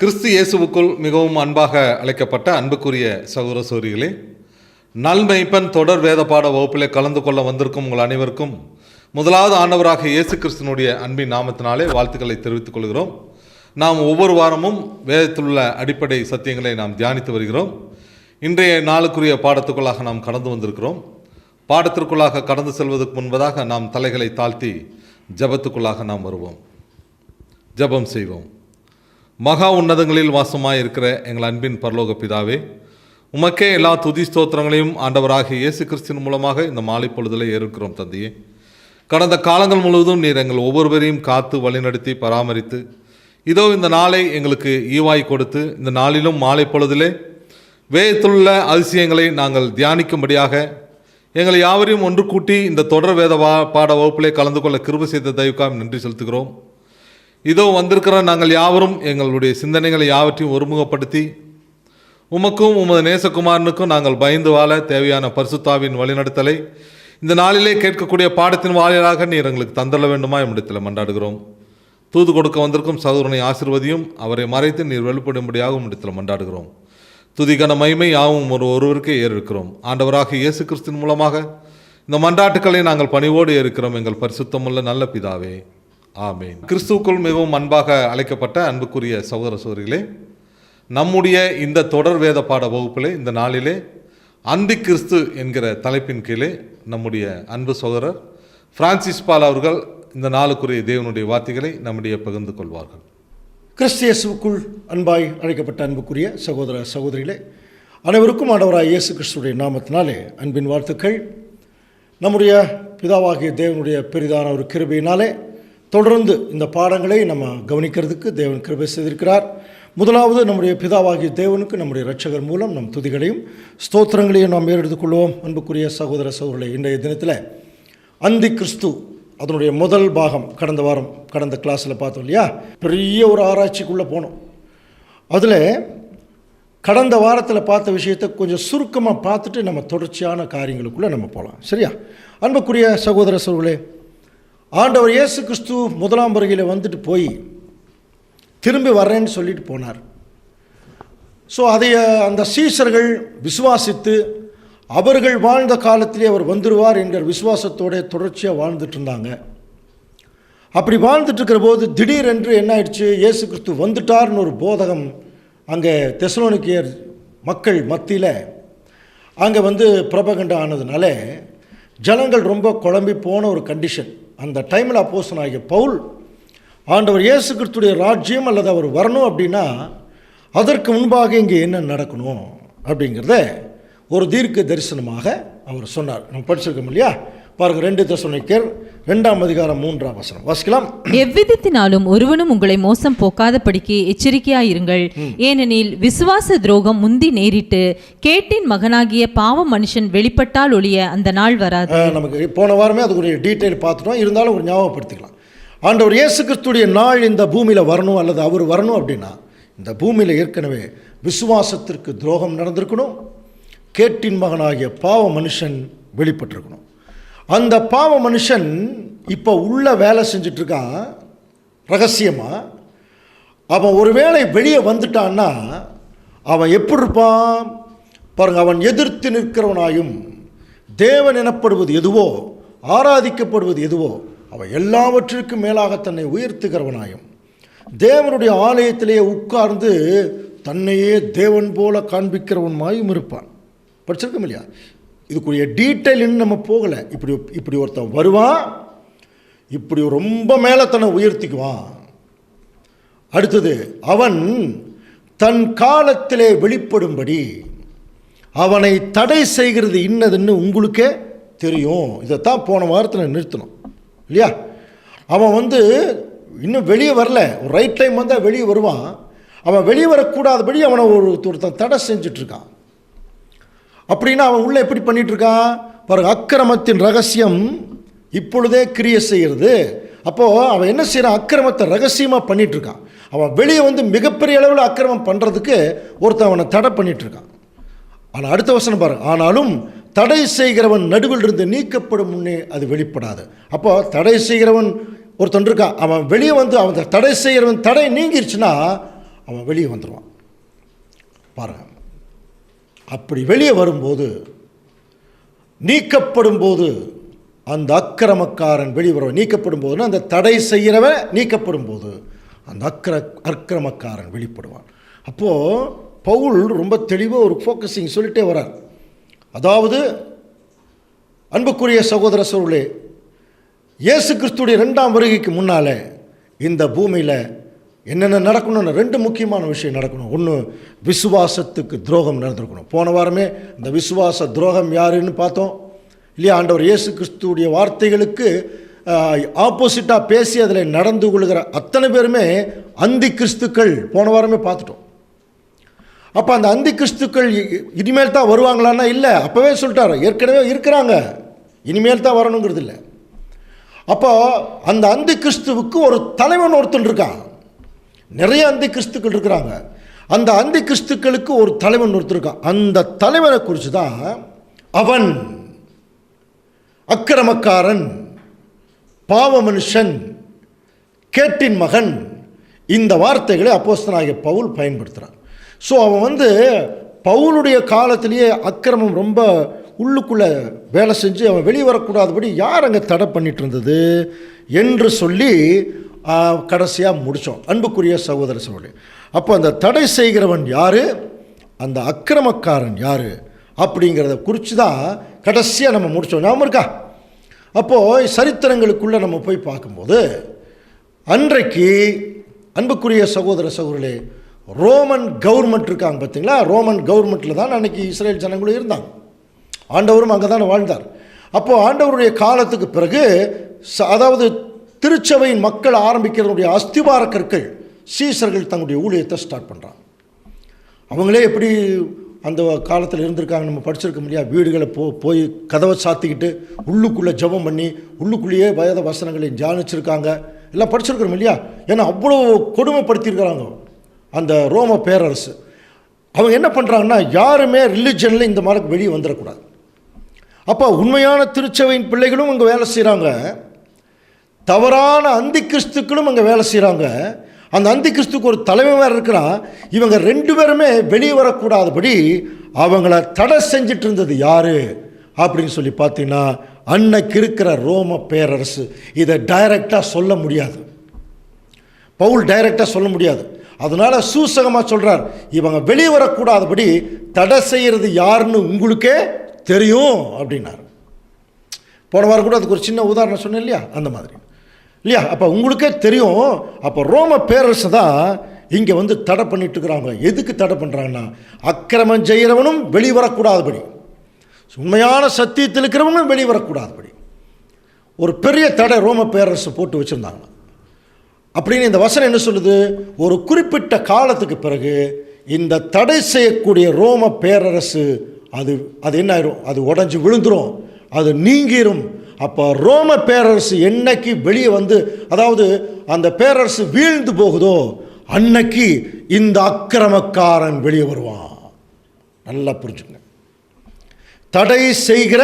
கிறிஸ்து இயேசுவுக்குள் மிகவும் அன்பாக அழைக்கப்பட்ட அன்புக்குரிய சகோதர சகோதரிகளே, நல்மெய்ப்பன் தொடர் வேத பாட வகுப்பிலே கலந்து கொள்ள வந்திருக்கும் உங்கள் அனைவருக்கும் முதலாவது ஆண்டவராக இயேசு கிறிஸ்துனுடைய அன்பின் நாமத்தினாலே வாழ்த்துக்களை தெரிவித்துக் கொள்கிறோம். நாம் ஒவ்வொரு வாரமும் வேதத்தில் உள்ள அடிப்படை சத்தியங்களை நாம் தியானித்து வருகிறோம். இன்றைய நாளுக்குரிய பாடத்துக்குள்ளாக நாம் கடந்து வந்திருக்கிறோம். பாடத்திற்குள்ளாக கடந்து செல்வதற்கு முன்பதாக நாம் தலைகளை தாழ்த்தி ஜபத்துக்குள்ளாக நாம் வருவோம். ஜபம் செய்வோம். மகா உன்னதங்களில் வாசமாக இருக்கிற எங்கள் அன்பின் பரலோக பிதாவே, உமக்கே எல்லா துதி ஸ்தோத்திரங்களையும் ஆண்டவராகிய இயேசு கிறிஸ்தின் மூலமாக இந்த மாலை பொழுதில் ஏற்கிறோம். தந்தையே, கடந்த காலங்கள் முழுவதும் நீர் எங்கள் ஒவ்வொருவரையும் காத்து வழிநடத்தி பராமரித்து இதோ இந்த நாளை எங்களுக்கு ஈவாய் கொடுத்து இந்த நாளிலும் மாலை பொழுதிலே வேதத்திலுள்ள அதிசயங்களை நாங்கள் தியானிக்கும்படியாக எங்களை யாவரையும் ஒன்று கூட்டி இந்த தொடர் வேத பாட வகுப்பிலே கலந்து கொள்ள கிருபை செய்த தயவுக்காக நன்றி செலுத்துகிறோம். இதோ வந்திருக்கிற நாங்கள் யாவரும் எங்களுடைய சிந்தனைகளை யாவற்றையும் ஒருமுகப்படுத்தி உமக்கும் உமது நேசகுமாரனுக்கும் நாங்கள் பயந்து வாழ தேவையான பரிசுத்தாவின் வழிநடத்தலை இந்த நாளிலே கேட்கக்கூடிய பாடத்தின் வாயிலாக நீர் எங்களுக்கு தந்தள்ள வேண்டுமா என்னிடத்தில் மன்றாடுகிறோம். தூது கொடுக்க வந்திருக்கும் சகோதரனை ஆசீர்வதியும் அவரை மறைத்து நீர் வெளிப்படும்படியாக உம்மிடத்தில் மன்றாடுகிறோம். துதிக்கான மகிமை யாவும் ஒருவருக்கே ஏறிருக்கிறோம். ஆண்டவராக இயேசு கிறிஸ்துவின் மூலமாக இந்த மன்றாட்டுக்களை நாங்கள் பணிவோடு ஏற்கிறோம். எங்கள் பரிசுத்தமுள்ள நல்ல பிதாவே, ஆமேன். கிறிஸ்துவுக்குள் மிகவும் அன்பாக அழைக்கப்பட்ட அன்புக்குரிய சகோதர சகோதரிகளே, நம்முடைய இந்த தொடர் வேத பாட வகுப்பிலே இந்த நாளிலே அந்தி கிறிஸ்து என்கிற தலைப்பின் கீழே நம்முடைய அன்பு சகோதரர் பிரான்சிஸ் பால் அவர்கள் இந்த நாளுக்குரிய தேவனுடைய வார்த்தைகளை நம்முடைய பகிர்ந்து கொள்வார்கள். கிறிஸ்து இயேசுவுக்குள் அன்பாய் அழைக்கப்பட்ட அன்புக்குரிய சகோதர சகோதரிகளே, அனைவருக்கும் ஆண்டவராய் இயேசு கிறிஸ்துடைய நாமத்தினாலே அன்பின் வாழ்த்துக்கள். நம்முடைய பிதாவாகிய தேவனுடைய பெரிதான ஒரு கிருபையினாலே தொடர்ந்து இந்த பாடங்களை நம்ம கவனிக்கிறதுக்கு தேவன் கிருபை செய்திருக்கிறார். முதலாவது நம்முடைய பிதாவாகிய தேவனுக்கு நம்முடைய இரட்சகர் மூலம் நம் துதிகளையும் ஸ்தோத்திரங்களையும் நாம் ஏறெடுத்துக் கொள்வோம். அன்புக்குரிய சகோதர சகோதரர்களே, இன்றைய தினத்தில் அந்தி கிறிஸ்து அதனுடைய முதல் பாகம் கடந்த கிளாஸில் பார்த்தோம் இல்லையா? பெரிய ஒரு ஆராய்ச்சிக்குள்ளே போனோம். அதில் கடந்த வாரத்தில் பார்த்த விஷயத்தை கொஞ்சம் சுருக்கமாக பார்த்துட்டு நம்ம தொடர்ச்சியான காரியங்களுக்குள்ளே நம்ம போகலாம். சரியா? அன்புக்குரிய சகோதர சகோதரர்களே, ஆண்டவர் இயேசு கிறிஸ்து முதலாம் வருகையில் வந்துட்டு போய் திரும்பி வர்றேன்னு சொல்லிட்டு போனார். ஸோ அந்த சீஷர்கள் விசுவாசித்து அவர்கள் வாழ்ந்த காலத்திலே அவர் வந்துடுவார் என்கிற விசுவாசத்தோட தொடர்ச்சியாக வாழ்ந்துட்டு இருந்தாங்க. அப்படி வாழ்ந்துட்டு இருக்கிற போது திடீரென்று என்ன ஆயிடுச்சு, இயேசு கிறிஸ்து வந்துட்டார்னு ஒரு போதகம் அங்கே தெசலோனிக்கேயர் மக்கள் மத்தியில் அங்கே பிரபகண்ட ஆனதுனால ஜனங்கள் ரொம்ப குழம்பி போன ஒரு கண்டிஷன். அந்த டைமில் அப்போஸ்தலனாகிய பவுல் ஆண்டவர் இயேசு கிறிஸ்துடைய ராஜ்யம் அல்லது அவர் வரணும் அப்படின்னா அதற்கு முன்பாக இங்கே என்ன நடக்கணும் அப்படிங்கிறத ஒரு தீர்க்க தரிசனமாக அவர் சொன்னார். நம்ம படிச்சிருக்கோம் இல்லையா? பாருங்க, 2 தெசலோனிக்கேயர் 2ஆம் அதிகாரம் 3ஆம் வசனம் வாசிக்கலாம். எவ்விதத்தினாலும் ஒருவனும் உங்களை மோசம் போக்காதபடிக்கு எச்சரிக்கையாயிருங்கள். ஏனெனில் விசுவாச துரோகம் முந்தி நேரிட்டு கேட்டின் மகனாகிய பாவ மனுஷன் வெளிப்பட்டால் ஒழிய அந்த நாள் வராது. நமக்கு போன வாரமே அதுக்குரிய டீட்டெயில் பார்த்துட்டோம். இருந்தாலும் ஒரு ஞாபகப்படுத்திக்கலாம். ஆண்டவர் இயேசு கிறிஸ்துடைய நாள் இந்த பூமியில் வரணும் அல்லது அவர் வரணும் அப்படின்னா இந்த பூமியில் ஏற்கனவே விசுவாசத்திற்கு துரோகம் நடந்திருக்கணும். கேட்டின் மகனாகிய பாவ மனுஷன் வெளிப்பட்டிருக்கணும். அந்த பாவ மனுஷன் இப்போ உள்ள வேலை செஞ்சிட்ருக்கான் ரகசியமாக. அவன் ஒருவேளை வெளியே வந்துட்டான்னா அவன் எப்படி இருப்பான் பாருங்கள். அவன் எதிர்த்து நிற்கிறவனாயும் தேவன் எனப்படுவது எதுவோ ஆராதிக்கப்படுவது எதுவோ அவன் எல்லாவற்றிற்கும் மேலாக தன்னை உயர்த்துகிறவனாயும் தேவனுடைய ஆலயத்திலேயே உட்கார்ந்து தன்னையே தேவன் போல காண்பிக்கிறவனாயும் இருப்பான். படிச்சிருக்கோம் இல்லையா? இதுக்குரிய டீட்டெயில் இன்னும் நம்ம போகலை. இப்படி ஒருத்தன் வருவான், இப்படி ரொம்ப மேலே தன்னை உயர்த்திக்குவான். அடுத்தது, அவன் தன் காலத்திலே வெளிப்படும்படி அவனை தடை செய்கிறது இன்னதுன்னு உங்களுக்கே தெரியும். இதைத்தான் போன வாரத்தில் நிறுத்தணும் இல்லையா? அவன் இன்னும் வெளியே வரல. ஒரு ரைட் டைம் வந்தால் வெளியே வருவான். அவன் வெளியே வரக்கூடாதபடி அவனை ஒருத்தன் தடை செஞ்சிட்ருக்கான். அப்படின்னா அவன் உள்ளே எப்படி பண்ணிகிட்ருக்கான் பாருங்க. அக்கிரமத்தின் ரகசியம் இப்பொழுதே கிரியை செய்கிறது. அப்போது அவன் என்ன செய்கிறான், அக்கிரமத்தை ரகசியமாக பண்ணிகிட்ருக்கான். அவன் வெளியே மிகப்பெரிய அளவில் அக்கிரமம் பண்ணுறதுக்கு ஒருத்தன் அவனை தடை பண்ணிகிட்ருக்கான். ஆனால் அடுத்த வசனம் பாருங்க, ஆனாலும் தடை செய்கிறவன் நடுவில் இருந்து நீக்கப்படும் முன்னே அது வெளிப்படாது. அப்போ தடை செய்கிறவன் ஒருத்தன் இருக்கான், அவன் வெளியே அவன் தடை செய்கிறவன் தடை நீங்கிருச்சுன்னா அவன் வெளியே வந்துடுவான். பாருங்க, அப்படி வெளியே வரும்போது, நீக்கப்படும் போது, அந்த அக்கிரமக்காரன் வெளியே வருவான். நீக்கப்படும் போதுன்னா அந்த தடை செய்கிறவன் நீக்கப்படும் போது அந்த அக்கிரமக்காரன் வெளிப்படுவான். அப்போது பவுல் ரொம்ப தெளிவாக ஒரு ஃபோக்கஸிங் சொல்லிட்டே வரார். அதாவது, அன்புக்குரிய சகோதர சகோதரர்களே, இயேசு கிறிஸ்துடைய 2ஆம் வருகைக்கு முன்னால் இந்த பூமியில் என்னென்ன நடக்கணும்னு 2 முக்கியமான விஷயம் நடக்கணும். ஒன்று, விசுவாசத்துக்கு துரோகம் நடந்திருக்கணும். போன வாரமே இந்த விசுவாச துரோகம் யாருன்னு பார்த்தோம் இல்லையா? ஆண்டவர் இயேசு கிறிஸ்துடைய வார்த்தைகளுக்கு ஆப்போசிட்டாக பேசி அதில் நடந்து கொள்கிற அத்தனை பேருமே அந்தி கிறிஸ்துக்கள் போன வாரமே பார்த்துட்டோம். அப்போ அந்த அந்தி கிறிஸ்துக்கள் இனிமேல் தான் வருவாங்களான்னா இல்லை, அப்போவே சொல்லிட்டார், ஏற்கனவே இருக்கிறாங்க, இனிமேல் தான் வரணுங்கிறது இல்லை. அப்போ அந்த அந்தி கிறிஸ்துவுக்கு ஒரு தலைவன் ஒருத்தன் இருக்கான். நிறைய அந்தி கிறிஸ்துக்கள் இருக்கிறாங்க. அந்த அந்தி கிறிஸ்துக்களுக்கு ஒரு தலைவன் ஒருத்தர் இருக்கான். அந்த தலைவனை குறித்து தான் அவன் அக்கிரமக்காரன், பாவ மனுஷன், கேட்டின் மகன், இந்த வார்த்தைகளை அப்போஸ்தலனாகிய பவுல் பயன்படுத்துகிறான். ஸோ அவன் பவுலுடைய காலத்திலேயே அக்கிரமம் ரொம்ப உள்ளுக்குள்ளே வேலை செஞ்சு அவன் வெளியே வரக்கூடாதபடி யார் அங்கே தடை பண்ணிட்டு இருந்தது என்று சொல்லி கடைசியாக முடித்தோம். அன்புக்குரிய சகோதர சகோதரி, அப்போ அந்த தடை செய்கிறவன் யார், அந்த அக்கிரமக்காரன் யார் அப்படிங்கிறத குறித்து தான் கடைசியாக நம்ம முடித்தோம். ஞாபகம் இருக்கா? அப்போது சரித்திரங்களுக்குள்ளே நம்ம போய் பார்க்கும்போது, அன்றைக்கு அன்புக்குரிய சகோதர சகோதரர்களே, ரோமன் கவர்மெண்ட் இருக்காங்க பார்த்தீங்களா? ரோமன் கவர்மெண்ட்டில் தான் அன்றைக்கி இஸ்ரேல் ஜனங்களும் இருந்தாங்க. ஆண்டவரும் அங்கே தான் வாழ்ந்தார். அப்போது ஆண்டவருடைய காலத்துக்கு பிறகு, அதாவது திருச்சபையின் மக்கள் ஆரம்பிக்கிறதுடைய அஸ்திவார கற்கள் சீசர்கள் தங்களுடைய ஊழியத்தை ஸ்டார்ட் பண்ணுறாங்க. அவங்களே எப்படி அந்த காலத்தில் இருந்திருக்காங்க நம்ம படிச்சிருக்க முடியாது. வீடுகளை போய் கதவை சாத்திக்கிட்டு உள்ளுக்குள்ளே ஜெபம் பண்ணி உள்ளுக்குள்ளேயே வேத வசனங்களை தியானிச்சிருக்காங்க. எல்லாம் படிச்சிருக்கிறோம் இல்லையா? ஏன்னா அவ்வளோ கொடுமைப்படுத்தியிருக்கிறாங்க அந்த ரோம பேரரசு. அவங்க என்ன பண்ணுறாங்கன்னா, யாருமே ரிலிஜனில் இந்த மாதிரி வெளியே வந்துடக்கூடாது. அப்போ உண்மையான திருச்சபையின் பிள்ளைகளும் அங்கே வேலை செய்கிறாங்க, தவறான அந்தி கிறிஸ்துக்களும் அங்கே வேலை செய்கிறாங்க. அந்த அந்தி கிறிஸ்துக்கு ஒரு தலைவன் வேறு இருக்கிறான். இவங்க 2 பேருமே வெளியே வரக்கூடாதபடி அவங்கள தடை செஞ்சிட்டு இருந்தது யார் அப்படின்னு சொல்லி பார்த்தீங்கன்னா, அன்னைக்கு இருக்கிற ரோம பேரரசு. இதை டைரெக்டாக சொல்ல முடியாது, பவுல் டைரெக்டாக சொல்ல முடியாது. அதனால் சூசகமாக சொல்கிறார், இவங்க வெளியே வரக்கூடாதபடி தடை செய்கிறது யாருன்னு உங்களுக்கே தெரியும் அப்படின்னார். போன வாரம் கூட அதுக்கு ஒரு சின்ன உதாரணம் சொன்னேன் இல்லையா? அந்த மாதிரி இல்லையா? அப்போ உங்களுக்கே தெரியும். அப்போ ரோம பேரரசு தான் இங்கே தடை பண்ணிட்டு இருக்கிறாங்க. எதுக்கு தடை பண்ணுறாங்கன்னா, அக்கிரமம் செய்கிறவனும் வெளிவரக்கூடாதபடி, உண்மையான சத்தியத்தில் இருக்கிறவனும் வெளிவரக்கூடாதபடி ஒரு பெரிய தடை ரோம பேரரசு போட்டு வச்சுருந்தாங்க. அப்படின்னு இந்த வசனம் என்ன சொல்லுது? ஒரு குறிப்பிட்ட காலத்துக்கு பிறகு இந்த தடை செய்யக்கூடிய ரோம பேரரசு அது என்ன ஆயிரும்? அது உடஞ்சி விழுந்துரும், அது நீங்கிரும். அப்போ ரோம பேரரசு என்னைக்கு வெளியே அதாவது அந்த பேரரசு வீழ்ந்து போகுதோ அன்னைக்கு இந்த அக்கிரமக்காரன் வெளியே வருவான். நல்லா புரிஞ்சுங்க. தடை செய்கிற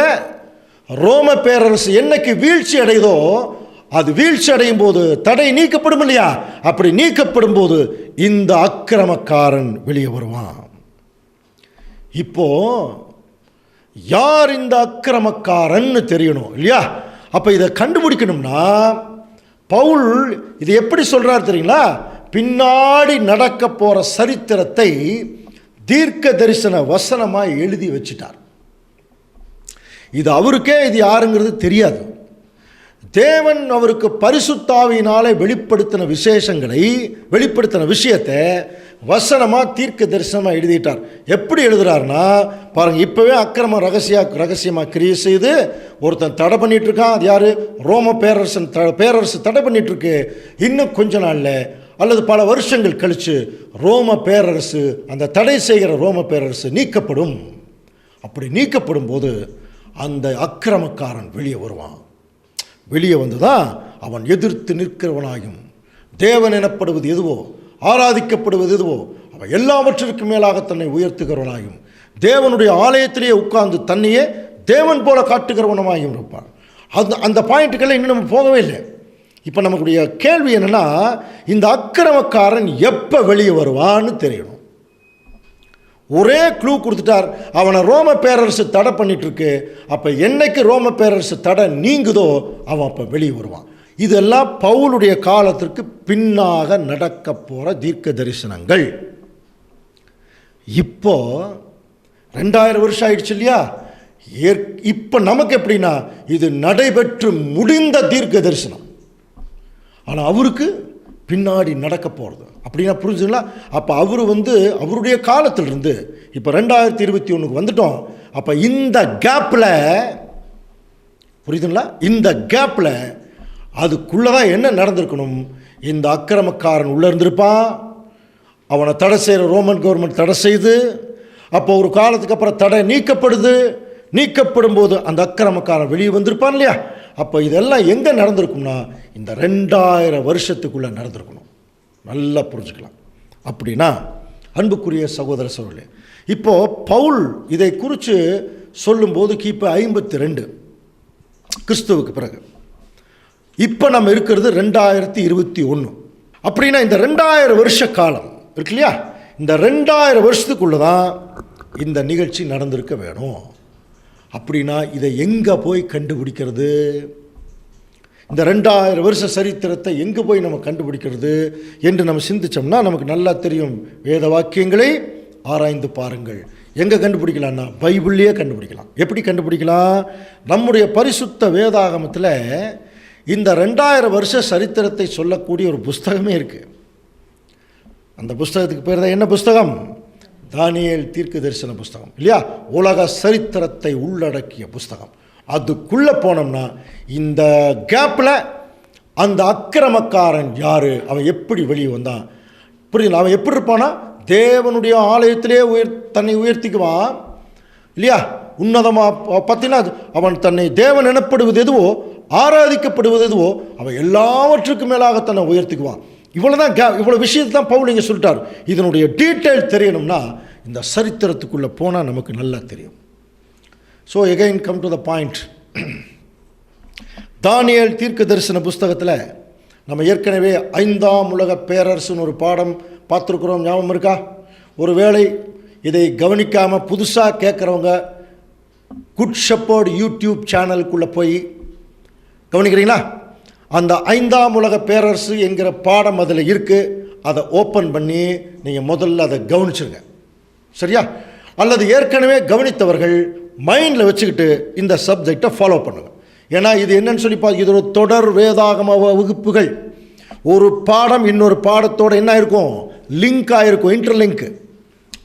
ரோம பேரரசு என்னைக்கு வீழ்ச்சி அடையுதோ, அது வீழ்ச்சி அடையும் போது தடை நீக்கப்படும் இல்லையா? அப்படி நீக்கப்படும் போது இந்த அக்கிரமக்காரன் வெளியே வருவான். இப்போ யார் இந்த அக்கிரமக்காரன்னு தெரியணும் இல்லையா? அப்போ இதை கண்டுபிடிக்கணும்னா பவுல் இது எப்படி சொல்கிறார் தெரியுங்களா? பின்னாடி நடக்க போகிற சரித்திரத்தை தீர்க்க தரிசன வசனமாக எழுதி வச்சிட்டார். இது அவருக்கே இது யாருங்கிறது தெரியாது. தேவன் அவருக்கு பரிசுத்தாவியினாலே வெளிப்படுத்தின விஷயத்தை வசனமாக தீர்க்க தரிசனமாக எழுதிட்டார். எப்படி எழுதுறாருன்னா பாருங்கள், இப்போவே அக்கிரமம் ரகசியமாக கிரியை செய்து ஒருத்தன் தடை பண்ணிட்டு இருக்கான். அது யார்? ரோம பேரரசு தடை பண்ணிட்டுருக்கு. இன்னும் கொஞ்ச நாளில் அல்லது பல வருஷங்கள் கழித்து ரோம பேரரசு, அந்த தடை செய்கிற ரோம பேரரசு நீக்கப்படும். அப்படி நீக்கப்படும் போது அந்த அக்கிரமக்காரன் வெளியே வருவான். வெளியே வந்துதான் அவன் எதிர்த்து நிற்கிறவனாயும், தேவன் எனப்படுவது எதுவோ, ஆராதிக்கப்படுவது எதுவோ, அவன் எல்லாவற்றிற்கும் மேலாக தன்னை உயர்த்துகிறவனாயும், தேவனுடைய ஆலயத்திலேயே உட்கார்ந்து தன்னையே தேவன் போல காட்டுகிறவனமாயும் இருப்பான். அந்த பாயிண்ட்டுக்கெல்லாம் இன்னும் நம்ம போகவே இல்லை. இப்போ நமக்குடைய கேள்வி என்னென்னா, இந்த அக்கிரமக்காரன் எப்போ வெளியே வருவான்னு தெரியணும். ஒரே க்ளூ கொடுத்துட்டார், அவனை ரோம பேரரசு தடை பண்ணிட்டு இருக்கு. அப்போ என்னைக்கு ரோம பேரரசு தடை நீங்குதோ அவன் அப்போ வெளியே வருவான். இதெல்லாம் பவுலுடைய காலத்திற்கு பின்னாக நடக்க போகிற தீர்க்க தரிசனங்கள். இப்போ 2000 வருஷம் ஆயிடுச்சு இல்லையா? இப்போ நமக்கு எப்படின்னா, இது நடைபெற்று முடிந்த தீர்க்க தரிசனம். ஆனால் அவருக்கு பின்னாடி நடக்க போகிறது அப்படின்னா புரிஞ்சுங்களா? அப்போ அவர் அவருடைய காலத்திலிருந்து இப்போ 2021 வந்துட்டோம். அப்போ இந்த கேப்பில் புரியுதுங்களா? இந்த கேப்பில் அதுக்குள்ளே தான் என்ன நடந்திருக்கணும்? இந்த அக்கிரமக்காரன் உள்ளே இருந்திருப்பான், அவனை தடை செய்கிற ரோமன் கவர்மெண்ட் தடை செய்து, அப்போ ஒரு காலத்துக்கு அப்புறம் தடை நீக்கப்படுது. நீக்கப்படும் போது அந்த அக்கிரமக்காரன் வெளியே வந்திருப்பான் இல்லையா? அப்போ இதெல்லாம் எங்கே நடந்திருக்கும்னா இந்த 2000 வருஷத்துக்குள்ளே நடந்திருக்கணும். நல்லா புரிஞ்சுக்கலாம். அப்படின்னா அன்புக்குரிய சகோதர சகோதரர்களே, இப்போது பவுல் இதை குறித்து சொல்லும்போது கிபி 52 கிறிஸ்துவுக்கு பிறகு, இப்போ நம்ம இருக்கிறது 2021. அப்படின்னா இந்த 2000 வருஷ காலம் இருக்கு இல்லையா? இந்த 2000 வருஷத்துக்குள்ளே தான் இந்த நிகழ்ச்சி நடந்திருக்க வேணும். அப்படின்னா இதை எங்கே போய் கண்டுபிடிக்கிறது? இந்த 2000 வருஷ சரித்திரத்தை எங்கே போய் நம்ம கண்டுபிடிக்கிறது என்று நம்ம சிந்தித்தோம்னா நமக்கு நல்லா தெரியும். வேத வாக்கியங்களை ஆராய்ந்து பாருங்கள். எங்கே கண்டுபிடிக்கலாம்னா பைபிள்லேயே கண்டுபிடிக்கலாம். எப்படி கண்டுபிடிக்கலாம்? நம்முடைய பரிசுத்த வேதாகமத்தில் இந்த 2000 வருஷ சரித்திரத்தை சொல்லக்கூடிய ஒரு புஸ்தகமே இருக்குது. அந்த புஸ்தகத்துக்கு பேர் தான் என்ன புஸ்தகம்? தானியேல் தீர்க்க தரிசன புஸ்தகம் இல்லையா? உலக சரித்திரத்தை உள்ளடக்கிய புஸ்தகம். அதுக்குள்ளே போனோம்னா இந்த கேப்பில் அந்த அக்கிரமக்காரன் யார், அவன் எப்படி வெளியே வந்தான், புரியுது? அவன் எப்படி இருப்பானா, தேவனுடைய ஆலயத்திலே தன்னை உயர்த்திக்குவான் இல்லையா? உன்னதமாக பார்த்தீங்கன்னா அவன் தன்னை தேவன் எனப்படுவது எதுவோ, ஆராதிக்கப்படுவது எதுவோ, அவன் எல்லாவற்றுக்கும் மேலாக தன்னை உயர்த்திக்குவான். இவ்வளோதான் இவ்வளோ விஷயத்தை தான் பவுல் இங்கே சொல்லிட்டார். இதனுடைய டீட்டெயில் தெரியணும்னா இந்த சரித்திரத்துக்குள்ளே போனால் நமக்கு நல்லா தெரியும். So again come to the point. Daniel தீர்க்க தரிசன புஸ்தகத்தில் நம்ம ஏற்கனவே 5ஆம் உலக பேரரசுன்னு ஒரு பாடம் பார்த்துருக்குறோம். ஞாபகம் இருக்கா? ஒருவேளை இதை கவனிக்காமல் புதுசாக கேட்குறவங்க குட் ஷெப்பர்ட் யூடியூப் சேனலுக்குள்ளே போய் கவனிக்கிறீங்களா? அந்த 5ஆம் உலக பேரரசு என்கிற பாடம் அதில் இருக்குது. அதை ஓப்பன் பண்ணி நீங்கள் முதல்ல அதை கவனிச்சுருங்க, சரியா? அல்லது ஏற்கனவே கவனித்தவர்கள் மைண்டில் வச்சுக்கிட்டு இந்த சப்ஜெக்டை ஃபாலோ பண்ணுங்கள். ஏன்னா இது என்னன்னு சொல்லி இது ஒரு தொடர் வேதாகம வகுப்புகள். ஒரு பாடம் இன்னொரு பாடத்தோடு என்ன ஆயிருக்கும்? லிங்க் ஆகிருக்கும், இன்டர்லிங்க்.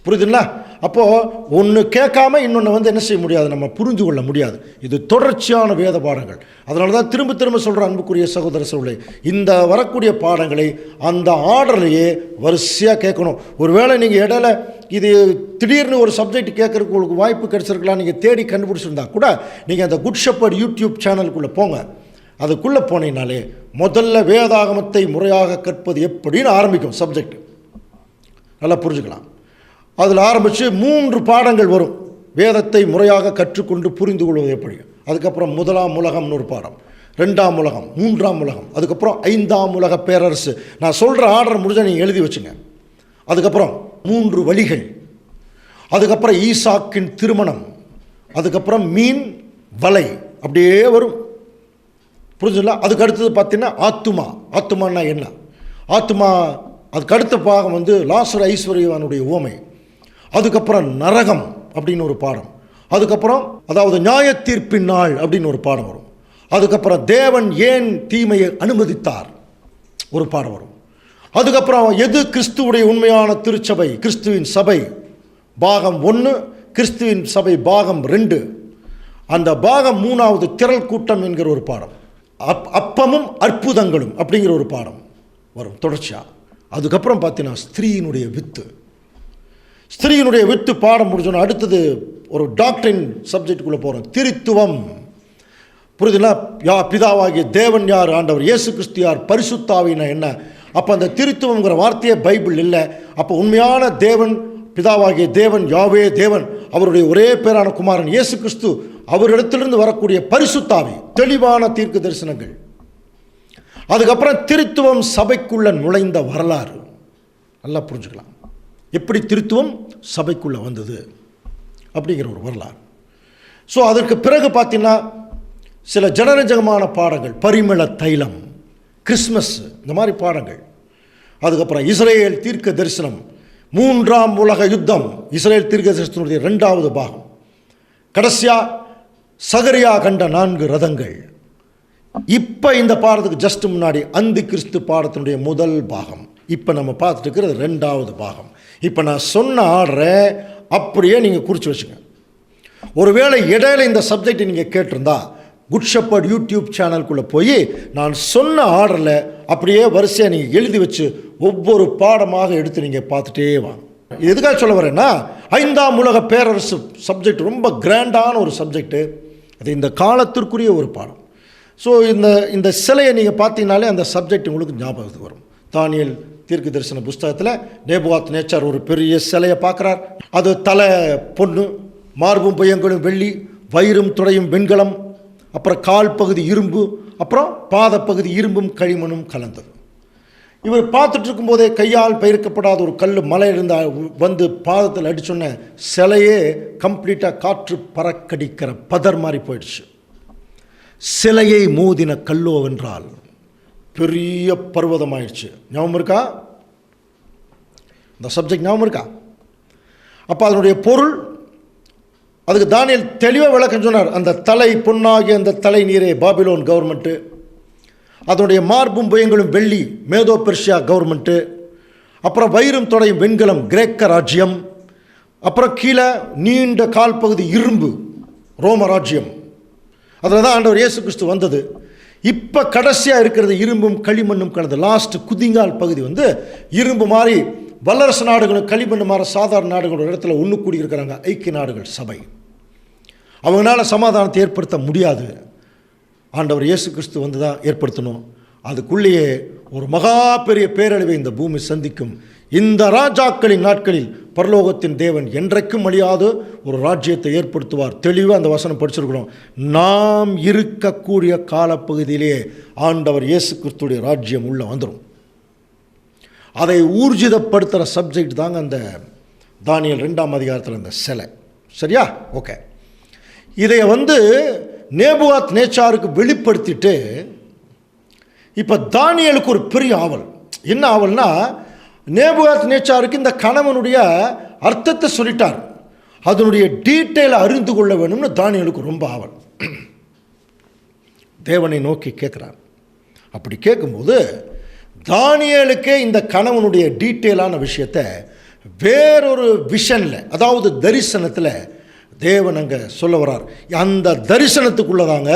புரியுதுங்களா? அப்போது ஒன்று கேட்காம இன்னொன்று என்ன செய்ய முடியாது, நம்ம புரிந்து கொள்ள முடியாது. இது தொடர்ச்சியான வேத பாடங்கள். அதனால தான் திரும்ப திரும்ப சொல்கிற அன்புக்குரிய சகோதர சகோதரர்களே, இந்த வரக்கூடிய பாடங்களை அந்த ஆர்டர்லையே வரிசையாக கேட்கணும். ஒருவேளை நீங்கள் இடையில இது திடீர்னு ஒரு சப்ஜெக்ட் கேட்குறதுக்கு உங்களுக்கு வாய்ப்பு கிடைச்சிருக்கலாம், நீங்கள் தேடி கண்டுபிடிச்சிருந்தா கூட நீங்கள் அந்த குட் ஷெப்பர்ட் யூடியூப் சேனலுக்குள்ளே போங்க. அதுக்குள்ளே போனீங்கனாலே முதல்ல வேதாகமத்தை முறையாக கற்பது எப்படின்னு ஆரம்பிக்கும் சப்ஜெக்ட். நல்லா புரிஞ்சுக்கலாம். அதில் ஆரம்பித்து 3 பாடங்கள் வரும். வேதத்தை முறையாக கற்றுக்கொண்டு புரிந்து கொள்வது எப்படி. அதுக்கப்புறம் 1ஆம் உலகம்னு ஒரு பாடம், 2ஆம் உலகம், 3ஆம் உலகம், அதுக்கப்புறம் 5ஆம் உலக பேரரசு. நான் சொல்கிற ஆர்டர் முடிஞ்சால் நீங்கள் எழுதி வச்சுங்க. அதுக்கப்புறம் 3 வழிகள், அதுக்கப்புறம் ஈசாக்கின் திருமணம், அதுக்கப்புறம் மீன் வலை, அப்படியே வரும். புரிஞ்சுங்களா? அதுக்கு அடுத்தது பார்த்தீங்கன்னா ஆத்துமா. ஆத்துமானா என்ன? ஆத்துமா அதுக்கு அடுத்த பாகம் லாசர் ஐஸ்வர்யவானுடைய உவமை. அதுக்கப்புறம் நரகம் அப்படின்னு ஒரு பாடம். அதுக்கப்புறம் அதாவது நியாய தீர்ப்பின் நாள் அப்படின்னு ஒரு பாடம் வரும். அதுக்கப்புறம் தேவன் ஏன் தீமையை அனுமதித்தார் ஒரு பாடம் வரும். அதுக்கப்புறம் எது கிறிஸ்துவுடைய உண்மையான திருச்சபை, கிறிஸ்துவின் சபை பாகம் 1, கிறிஸ்துவின் சபை பாகம் 2, அந்த பாகம் 3வது திரள் கூட்டம் என்கிற ஒரு பாடம். அப்பமும் அற்புதங்களும் அப்படிங்கிற ஒரு பாடம் வரும் தொடர்ச்சியாக. அதுக்கப்புறம் பார்த்தீங்கன்னா ஸ்திரீயினுடைய வித்து. ஸ்திரீயினுடைய வித்து பாடம் முடிஞ்சோன்னா அடுத்தது ஒரு டாக்டரின் சப்ஜெக்டுக்குள்ளே போகிறோம். திருத்துவம். புரியுதுங்களா? பிதாவாகிய தேவன் யார், ஆண்டவர் இயேசு கிறிஸ்து யார், பரிசுத்தாவினா என்ன? அப்போ அந்த திருத்துவங்கிற வார்த்தையே பைபிள் இல்லை. அப்போ உண்மையான தேவன் பிதாவாகிய தேவன் யாவே தேவன், அவருடைய ஒரே பேரான குமாரன் இயேசு கிறிஸ்து, அவரிடத்திலிருந்து வரக்கூடிய பரிசுத்தாவி, தெளிவான தீர்க்க தரிசனங்கள். அதுக்கப்புறம் திருத்துவம் சபைக்குள்ள நுழைந்த வரலாறு நல்லா புரிஞ்சுக்கலாம். எப்படி திருத்துவம் சபைக்குள்ளே வந்தது அப்படிங்கிற ஒரு வரலாறு. ஸோ அதற்கு பிறகு பார்த்தீங்கன்னா சில ஜனரஞ்சகமான பாடங்கள், பரிமள தைலம், கிறிஸ்மஸ், இந்த மாதிரி பாடங்கள். அதுக்கப்புறம் இஸ்ரேல் தீர்க்க தரிசனம், 3ஆம் உலக யுத்தம், இஸ்ரேல் தீர்க்க தரிசனத்தினுடைய 2வது பாகம், கடைசியாக சகரியா கண்ட 4 ரதங்கள். இப்போ இந்த பாடத்துக்கு ஜஸ்ட் முன்னாடி அந்தி கிறிஸ்து பாடத்தினுடைய முதல் பாகம். இப்போ நம்ம பார்த்துட்டு இருக்கிறது 2வது பாகம். இப்போ நான் சொன்ன ஆர்டரை அப்படியே நீங்கள் குறித்து வச்சுங்க. ஒருவேளை இடையில இந்த சப்ஜெக்டை நீங்கள் கேட்டிருந்தா குட் ஷெப்பர்ட் யூடியூப் சேனலுக்குள்ளே போய் நான் சொன்ன ஆர்டரில் அப்படியே வரிசையாக நீங்கள் எழுதி வச்சு ஒவ்வொரு பாடமாக எடுத்து நீங்கள் பார்த்துட்டே வாங்க. இது எதுக்காக சொல்ல வரேன்னா, 5ஆம் உலக பேரரசு சப்ஜெக்ட் ரொம்ப கிராண்டான ஒரு சப்ஜெக்டு. அது இந்த காலத்திற்குரிய ஒரு பாடம். ஸோ இந்த சிலையை நீங்கள் பார்த்தீங்கனாலே அந்த சப்ஜெக்ட் உங்களுக்கு ஞாபகத்துக்கு வரும். தானியேல் தீர்க்க தரிசன புஸ்தகத்தில் நேபுகாத் நேச்சார் ஒரு பெரிய சிலையை பார்க்குறார். அது தலை பொண்ணு, மார்பும் புயங்களும் வெள்ளி, வயிறும் துடையும் வெண்கலம், அப்புறம் கால் பகுதி இரும்பு, அப்புறம் பாதப்பகுதி இரும்பும் களிமண்ணும் கலந்தது. இவர் பார்த்துட்டு இருக்கும்போதே கையால் பயிர்க்கப்படாத ஒரு கல் மலையிலிருந்து வந்து பாதத்தில் அடிச்சோன்ன சிலையே கம்ப்ளீட்டாக காற்று பறக்கடிக்கிற பதர் மாதிரி போயிடுச்சு. சிலையை மோதின கல்லோ வென்றால் பெரிய பர்வதமாயிடுச்சு. ஞாபகம் இருக்கா? இந்த சப்ஜெக்ட் ஞாபகம் இருக்கா? அப்போ அதனுடைய பொருள், அதுக்கு தானியேல் தெளிவாக விளக்கம் சொன்னார். அந்த தலை பொன்னாகிய அந்த தலை நீரே பாபிலோன் கவர்மெண்ட்டு, அதனுடைய மார்பும் புயங்களும் வெள்ளி மேதோ பெர்ஷியா கவர்மெண்ட்டு, அப்புறம் வயிறும் தொடையும் வெண்கலம் கிரேக்க ராஜ்யம், அப்புறம் கீழே நீண்ட கால் பகுதி இரும்பு ரோம ராஜ்யம். அதில் தான் ஆண்டவர் இயேசு கிறிஸ்து வந்தது. இப்போ கடைசியாக இருக்கிறது இரும்பும் களிமண்ணும் கலந்து லாஸ்ட் குதிங்கால் பகுதி வந்து இரும்பு மாதிரி வல்லரசு நாடுகளும் களிமண் மாதிரி சாதாரண நாடுகளோட இடத்துல ஒன்று கூடி இருக்கிறாங்க ஐக்கிய நாடுகள் சபை. அவங்களால சமாதானத்தை ஏற்படுத்த முடியாது. ஆண்டவர் இயேசு கிறிஸ்து வந்து தான் ஏற்படுத்தணும். அதுக்குள்ளேயே ஒரு மகா பெரிய பேரழிவை இந்த பூமி சந்திக்கும். இந்த ராஜாக்களின் நாட்களில் பரலோகத்தின் தேவன் என்றைக்கும் அழியாத ஒரு ராஜ்யத்தை ஏற்படுத்துவார். தெளிவாக அந்த வசனம் படிச்சிருக்கிறோம். நாம் இருக்கக்கூடிய காலப்பகுதியிலேயே ஆண்டவர் இயேசு கிறிஸ்துடைய ராஜ்யம் உள்ள வந்துடும். அதை ஊர்ஜிதப்படுத்துகிற சப்ஜெக்ட் தாங்க அந்த தானியேல் 2ஆம் அதிகாரத்தில் அந்த சிலை. சரியா? ஓகே. இதை வந்து நேபுகாத் நேச்சாருக்கு வெளிப்படுத்திட்டு இப்போ தானியேலுக்கு ஒரு பெரிய ஆவல். என்ன ஆவல்னா, நேபுகாத் நேச்சாருக்கு இந்த கணவனுடைய அர்த்தத்தை சொல்லிட்டார், அதனுடைய டீட்டெயிலை அறிந்து கொள்ள வேணும்னு தானியேலுக்கு ரொம்ப ஆவல். தேவனை நோக்கி கேட்குறார். அப்படி கேட்கும்போது தானியேலுக்கே இந்த கணவனுடைய டீட்டெயிலான விஷயத்தை வேறொரு விஷனில், அதாவது தரிசனத்தில் தேவன் அங்கே சொல்ல வர்றார். அந்த தரிசனத்துக்குள்ளதாங்க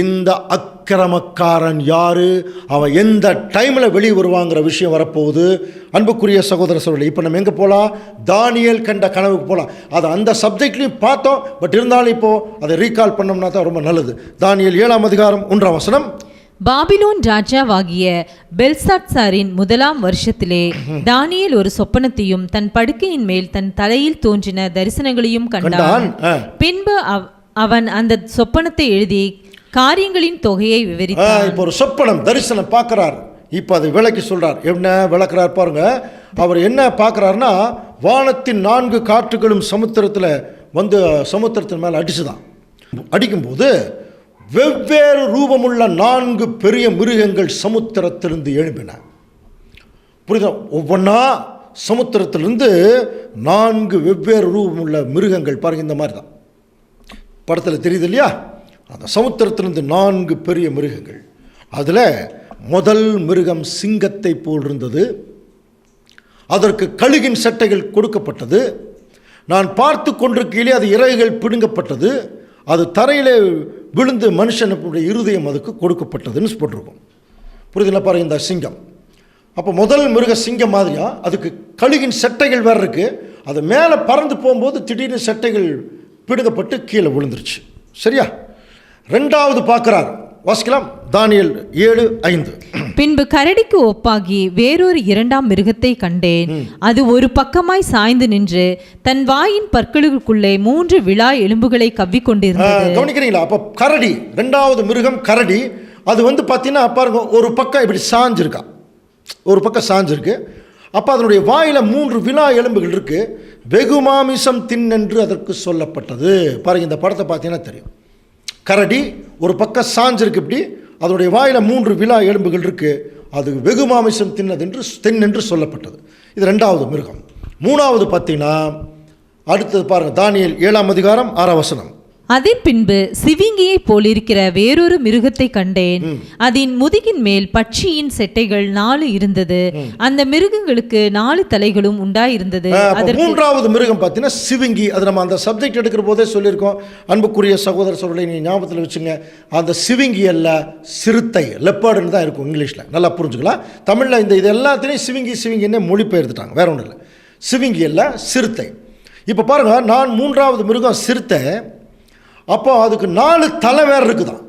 இந்த அக்கிரமக்காரன் யாரு, அவன் எந்த டைமில் வெளியே வருவாங்கிற விஷயம் வரப்போகுது. அன்புக்குரிய சகோதர சகோதரி, இப்போ நம்ம எங்கே போகலாம்? தானியேல் கண்ட கனவுக்கு போகலாம். அதை அந்த சப்ஜெக்ட்லையும் பார்த்தோம். பட் இருந்தாலும் இப்போது அதை ரீகால் பண்ணோம்னா தான் ரொம்ப நல்லது. தானியேல் 7ஆம் அதிகாரம் 1ஆம் வசனம். பாபிலோன் ராஜாவாகிய பெல்சாத்சாரின் 1ஆம் வருஷத்திலே தானியேல் ஒரு சொப்பனத்தையும் தன் படுக்கையின் மேல் தன் தலையில் தோன்றின தரிசனங்களையும் கண்டான். பின்பு அவன் அந்த சொப்பனத்தை எழுதி காரியங்களின் தொகையை விவரித்தார். இப்போ ஒரு சொப்பனம் தரிசனம் பார்க்கிறார். இப்போ அதை விளக்கி சொல்றார். என்ன விளக்குறார் பாருங்க. அவர் என்ன பார்க்குறாருன்னா, வானத்தின் 4 காற்றுகளும் சமுத்திரத்தில் வந்து சமுத்திரத்தின் மேலே அடிச்சுதான். அடிக்கும்போது வெவ்வேறு ரூபமுள்ள 4 பெரிய மிருகங்கள் சமுத்திரத்திலிருந்து எழும்பின. புரியுதா? ஒவ்வொன்றா சமுத்திரத்திலிருந்து 4 வெவ்வேறு ரூபமுள்ள மிருகங்கள் பாருங்க. இந்த மாதிரி தான் படத்தில் தெரியுது இல்லையா? அந்த சமுத்திரத்திலிருந்து 4 பெரிய மிருகங்கள். அதில் முதல் மிருகம் சிங்கத்தை போல் இருந்தது. அதற்கு கழுகின் சட்டைகள் கொடுக்கப்பட்டது. நான் பார்த்து கொண்டிருக்கையிலே அது இறகுகள் பிடுங்கப்பட்டது. அது தரையிலே விழுந்து மனுஷனுடைய இருதயம் அதுக்கு கொடுக்கப்பட்டதுன்னு போட்டிருக்கும். புரியுதுல? பாருங்க இந்த சிங்கம். அப்போ முதல் மிருக சிங்கம் மாதிரியா அதுக்கு கழுகின் சட்டைகள் வேறு இருக்குது. அது மேலே பறந்து போகும்போது திடீர்னு சட்டைகள் பிடுங்கப்பட்டு கீழே விழுந்துருச்சு. சரியா? 2வது பார்க்கிறார். வாசிக்கலாம். தானியேல் 7:5. பின்பு கரடிக்கு ஒப்பாகி வேறொரு 2ஆம் மிருகத்தை கண்டேன். அது ஒரு பக்கமாய் சாய்ந்து நின்று தன் வாயின் பற்களுக்குள்ளே 3 விழா எலும்புகளை கவ்விக்கொண்டிருந்தது. கவனிக்கிறீங்களா? அப்போ கரடி, 2வது மிருகம் கரடி. அது வந்து பார்த்தீங்கன்னா பாருங்க, ஒரு பக்கம் இப்படி சாஞ்சிருக்கா, ஒரு பக்கம் சாஞ்சிருக்கு. அப்போ அதனுடைய வாயில் 3 விலா எலும்புகள் இருக்குது. வெகுமாமிசம் தின்னென்று அதற்கு சொல்லப்பட்டது. பாருங்கள், இந்த படத்தை பார்த்தீங்கன்னா தெரியும். கரடி ஒரு பக்கம் சாஞ்சிருக்கு, இப்படி அதனுடைய வாயில் 3 விலா எலும்புகள் இருக்குது. அது வெகுமாமிசம் தின்னென்று சொல்லப்பட்டது. இது 2வது மிருகம். 3வது பார்த்தீங்கன்னா அடுத்தது பாருங்கள், தானியேல் 7ஆம் அதிகாரம் 6ஆம் வசனம். அதன் பின்பு சிவிங்கியை போலிருக்கிற வேறொரு மிருகத்தை கண்டேன். அதன் முதுகின் மேல் பட்சியின் செட்டைகள் 4 இருந்தது. அந்த மிருகங்களுக்கு 4 தலைகளும் உண்டாயிருந்தது. 3வது மிருகம் பார்த்தீங்கன்னா சிவிங்கி. அது நம்ம அந்த சப்ஜெக்ட் எடுக்கிற போதே சொல்லியிருக்கோம். அன்புக்குரிய சகோதர சகோதரிகளை நீ ஞாபகத்தில் வச்சுங்க. அந்த சிவிங்கி அல்ல, சிறுத்தை, லெப்பர்டுன்னு தான் இருக்கும் இங்கிலீஷில். நல்லா புரிஞ்சுக்கலாம். தமிழில் இது எல்லாத்துலேயும் சிவிங்கின்னு மொழிபெயர்த்துட்டாங்க, வேற ஒன்றும் இல்லை. சிவிங்கி அல்ல, சிறுத்தை. இப்போ பாருங்கள், நான் 3வது மிருகம் சிறுத்தை. அப்போ அதுக்கு 4 தலை வேறு இருக்குதான்.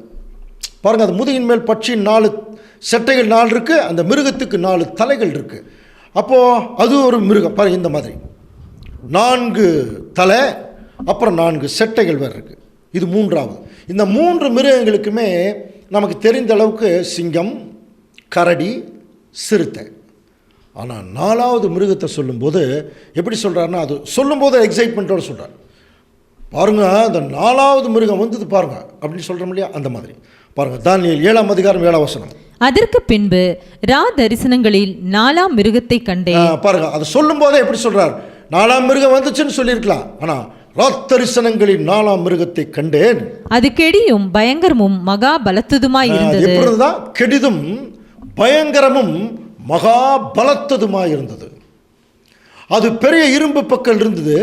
பாருங்கள், அது முதுகின் மேல் பட்சியின் 4 செட்டைகள் 4 இருக்குது. அந்த மிருகத்துக்கு 4 தலைகள் இருக்குது. அப்போது அது ஒரு மிருகம். பாருங்கள், இந்த மாதிரி 4 தலை, அப்புறம் 4 செட்டைகள் வேறு இருக்குது. இது 3வது. இந்த 3 மிருகங்களுக்குமே நமக்கு தெரிந்த அளவுக்கு சிங்கம், கரடி, சிறுத்தை. ஆனால் 4வது மிருகத்தை சொல்லும்போது எப்படி சொல்கிறாருன்னா, அது சொல்லும்போது எக்ஸைட்மெண்ட்டோடு சொல்கிறார். பாருங்கள், அந்த 4வது மிருகம் வந்தது பாருங்கள் அப்படின்னு சொல்கிறோம் இல்லையா, அந்த மாதிரி. பாருங்கள், தானியேல் 7ஆம் அதிகாரம் 7ஆம் வசனம். அதற்கு பின்பு ரா தரிசனங்களில் 4ஆம் மிருகத்தை கண்டேன். பாருங்கள், அதை சொல்லும் போதே எப்படி சொல்கிறார், 4ஆம் மிருகம் வந்துச்சுன்னு சொல்லியிருக்கலாம். ஆனால் ராத்தரிசனங்களில் 4ஆம் மிருகத்தை கண்டேன். அது கெடியும் பயங்கரமும் மகா பலத்ததுமாய் இருந்தது. எப்படிதான் கெடிதும் பயங்கரமும் மகா பலத்ததுமாய் இருந்தது. அது பெரிய இரும்பு பக்கல் இருந்தது.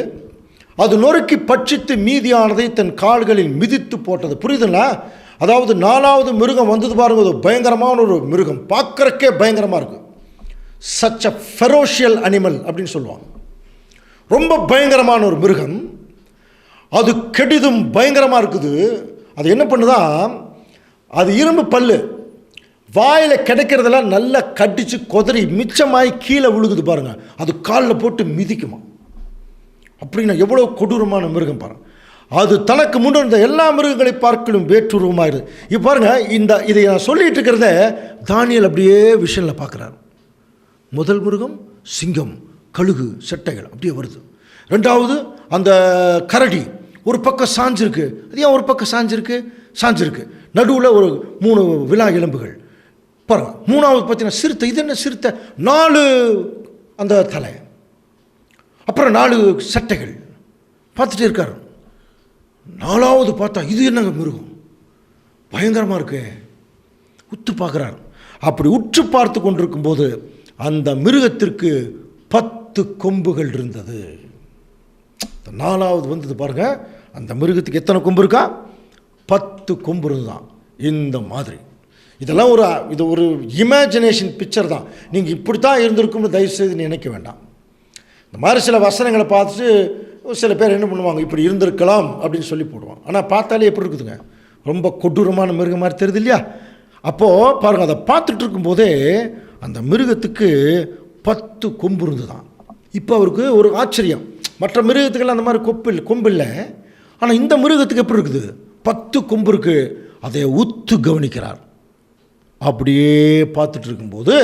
அது நொறுக்கி பட்சித்து மீதியானதை தன் கால்களில் மிதித்து போட்டது. புரியுதுங்களா? அதாவது 4வது மிருகம் வந்தது பாருங்க, அது பயங்கரமான ஒரு மிருகம், பார்க்கறக்கே பயங்கரமாக இருக்கு. சச் அ ஃபெரோஷியல் அனிமல் அப்படின்னு சொல்லுவாங்க. ரொம்ப பயங்கரமான ஒரு மிருகம். அது கெடிதும் பயங்கரமாக இருக்குது. அது என்ன பண்ணுதான், அது இரும்பு பல்லு, வாயில் கிடைக்கிறதெல்லாம் நல்லா கடிச்சு கொதறி மிச்சமாகி கீழே விழுகுது பாருங்க. அது காலில் போட்டு மிதிக்குமா. அப்படின்னா எவ்வளோ கொடூரமான மிருகம் பாருங்கள். அது தனக்கு முன்னே இருந்த எல்லா மிருகங்களை பார்க்கலும் வேற்றுருவமாயிருது. இப்போ பாருங்கள், இதை நான் சொல்லிகிட்டு இருக்கிறத தானியேல் அப்படியே விஷனில் பார்க்குறாரு. முதல் மிருகம் சிங்கம், கழுகு, செட்டைகள் அப்படியே வருது. 2வது அந்த கரடி ஒரு பக்கம் சாஞ்சிருக்கு. அது ஏன் ஒரு பக்கம் சாஞ்சிருக்கு? நடுவில் ஒரு 3 விலா எலும்புகள் பாருங்கள். 3வது பார்த்தீங்கன்னா சிறுத்தை. இது என்ன சிறுத்தை? 4 அந்த தலை, அப்புறம் 4 சட்டைகள் பார்த்துட்டே இருக்கார். 4வது பார்த்தா இது என்னங்க மிருகம், பயங்கரமாக இருக்கு. உத்து பார்க்குறார். அப்படி உற்று பார்த்து கொண்டிருக்கும் போது அந்த மிருகத்திற்கு 10 கொம்புகள் இருந்தது. 4வது வந்தது பாருங்க, அந்த மிருகத்துக்கு எத்தனை கொம்பு இருக்கா? 10 கொம்பு இருந்துதான். இந்த மாதிரி இதெல்லாம் இது ஒரு இமேஜினேஷன் பிக்சர் தான். நீங்கள் இப்படி தான் இருந்திருக்கும்னு தயவுசெய்து நினைக்க வேண்டாம். இந்த மாதிரி சில வசனங்களை பார்த்துட்டு சில பேர் என்ன பண்ணுவாங்க, இப்படி இருந்திருக்கலாம் அப்படின்னு சொல்லி போடுவாங்க. ஆனால் பார்த்தாலே எப்படி இருக்குதுங்க, ரொம்ப கொடூரமான மிருகம் மாதிரி தெரியுது இல்லையா? அப்போது பாருங்கள், அதை பார்த்துட்டு இருக்கும்போதே அந்த மிருகத்துக்கு 10 கொம்பு இருந்து தான். இப்போ அவருக்கு ஒரு ஆச்சரியம். மற்ற மிருகத்துக்கெல்லாம் அந்த மாதிரி கொம்பு இல்லை. ஆனால் இந்த மிருகத்துக்கு எப்படி இருக்குது, 10 கொம்பு இருக்குது. அதை உத்து கவனிக்கிறார். அப்படியே பார்த்துட்டு இருக்கும்போது